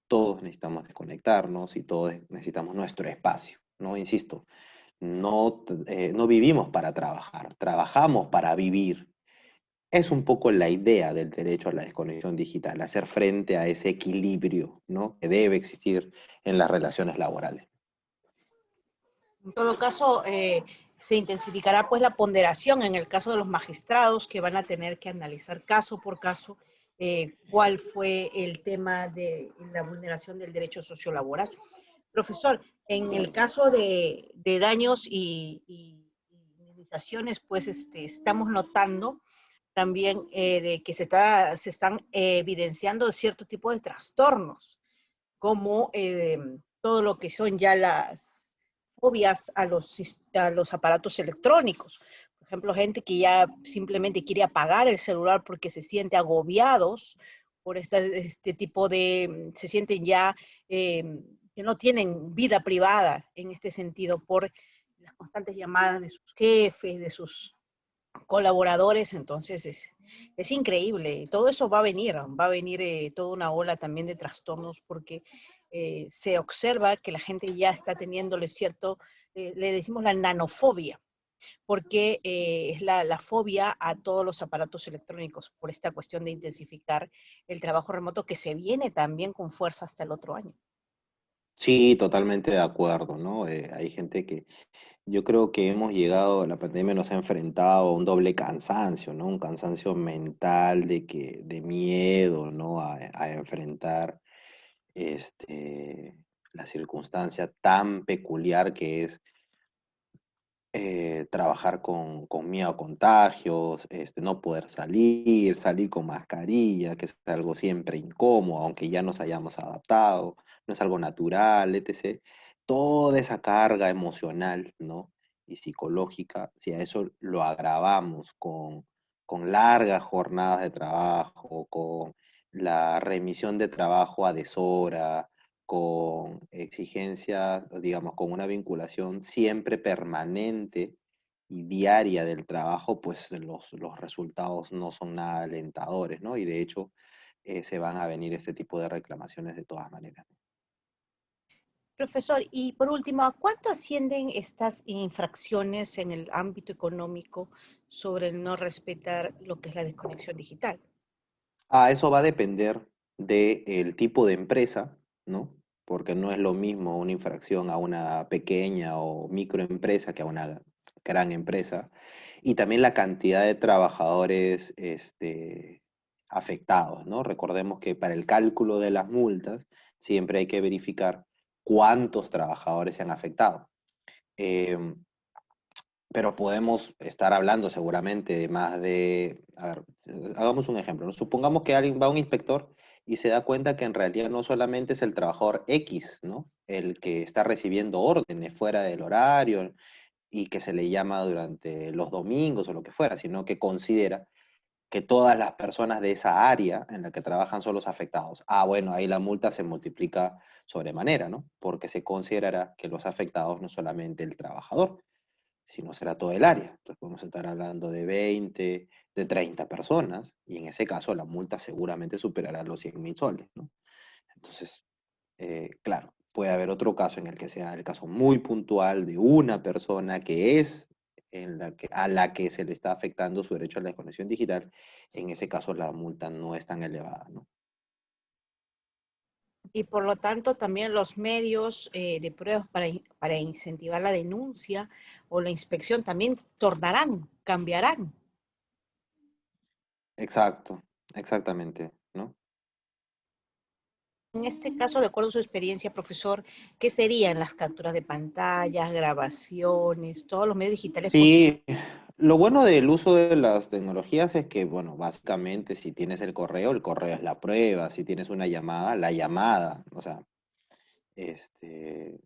todos necesitamos desconectarnos y todos necesitamos nuestro espacio, ¿no? Insisto, no vivimos para trabajar, trabajamos para vivir. Es un poco la idea del derecho a la desconexión digital, hacer frente a ese equilibrio, ¿no? Que debe existir en las relaciones laborales. En todo caso, se intensificará pues la ponderación en el caso de los magistrados que van a tener que analizar caso por caso cuál fue el tema de la vulneración del derecho sociolaboral. Profesor, en el caso de daños y organizaciones, pues estamos notando también de que se están evidenciando cierto tipo de trastornos, como todo lo que son ya las fobias a los aparatos electrónicos. Por ejemplo, gente que ya simplemente quiere apagar el celular porque se siente agobiados por este tipo de, se sienten ya que no tienen vida privada en este sentido por las constantes llamadas de sus jefes, de sus colaboradores. Entonces es increíble. Todo eso va a venir toda una ola también de trastornos porque se observa que la gente ya está teniéndole cierto, le decimos la nanofobia, porque es la fobia a todos los aparatos electrónicos por esta cuestión de intensificar el trabajo remoto que se viene también con fuerza hasta el otro año. Sí, totalmente de acuerdo, ¿no? Hay gente que yo creo que hemos llegado, la pandemia nos ha enfrentado a un doble cansancio, ¿no? Un cansancio mental de miedo, ¿no? A enfrentar la circunstancia tan peculiar que es trabajar con miedo a contagios, no poder salir, salir con mascarilla, que es algo siempre incómodo, aunque ya nos hayamos adaptado, no es algo natural, etc. Toda esa carga emocional, ¿no? Y psicológica, si a eso lo agravamos con largas jornadas de trabajo, con la remisión de trabajo a deshora, con exigencias, digamos, con una vinculación siempre permanente y diaria del trabajo, pues los resultados no son nada alentadores, ¿no? Y de hecho se van a venir este tipo de reclamaciones de todas maneras. Profesor, y por último, ¿a cuánto ascienden estas infracciones en el ámbito económico sobre el no respetar lo que es la desconexión digital? Ah, eso va a depender del tipo de empresa, ¿no? Porque no es lo mismo una infracción a una pequeña o microempresa que a una gran empresa. Y también la cantidad de trabajadores afectados, ¿no? Recordemos que para el cálculo de las multas siempre hay que verificar cuántos trabajadores se han afectado. Em, pero podemos estar hablando seguramente de más de, a ver, hagamos un ejemplo, ¿no? Supongamos que alguien va a un inspector y se da cuenta que en realidad no solamente es el trabajador X, ¿no? El que está recibiendo órdenes fuera del horario y que se le llama durante los domingos o lo que fuera, sino que considera que todas las personas de esa área en la que trabajan son los afectados. Ah, bueno, ahí la multa se multiplica sobremanera, ¿no? Porque se considerará que los afectados no solamente el trabajador, si no será todo el área. Entonces podemos estar hablando de 20, de 30 personas, y en ese caso la multa seguramente superará los 100.000 soles, ¿no? Entonces, claro, puede haber otro caso en el que sea el caso muy puntual de una persona que es a la que se le está afectando su derecho a la desconexión digital. En ese caso la multa no es tan elevada, ¿no? Y por lo tanto también los medios de pruebas para incentivar la denuncia o la inspección también tornarán, cambiarán. Exacto, exactamente, ¿no? En este caso, de acuerdo a su experiencia, profesor, ¿qué serían las capturas de pantallas, grabaciones, todos los medios digitales posibles? Sí, lo bueno del uso de las tecnologías es que, bueno, básicamente si tienes el correo es la prueba, si tienes una llamada, la llamada, o sea, este,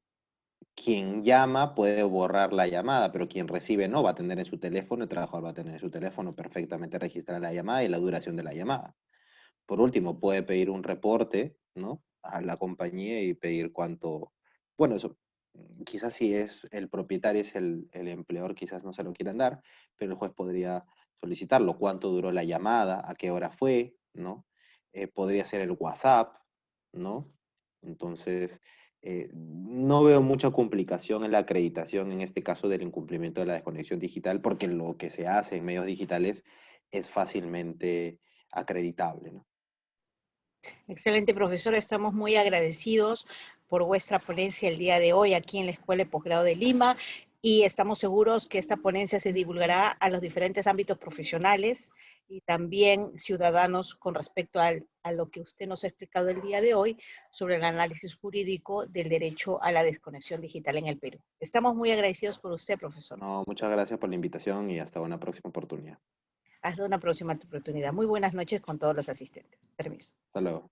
quien llama puede borrar la llamada, pero quien recibe no, va a tener en su teléfono, el trabajador va a tener en su teléfono perfectamente registrada la llamada y la duración de la llamada. Por último, puede pedir un reporte, ¿no? A la compañía y pedir cuánto, bueno, eso, quizás si es el propietario, es el empleador, quizás no se lo quieran dar, pero el juez podría solicitarlo, cuánto duró la llamada, a qué hora fue, ¿no? Podría ser el WhatsApp, ¿no? Entonces, no veo mucha complicación en la acreditación, en este caso del incumplimiento de la desconexión digital, porque lo que se hace en medios digitales es fácilmente acreditable, ¿no? Excelente, profesor. Estamos muy agradecidos por vuestra ponencia el día de hoy aquí en la Escuela de Posgrado de Lima y estamos seguros que esta ponencia se divulgará a los diferentes ámbitos profesionales y también ciudadanos con respecto a lo que usted nos ha explicado el día de hoy sobre el análisis jurídico del derecho a la desconexión digital en el Perú. Estamos muy agradecidos por usted, profesor. No, muchas gracias por la invitación y hasta una próxima oportunidad. Hasta una próxima oportunidad. Muy buenas noches con todos los asistentes. Permiso. Hasta luego.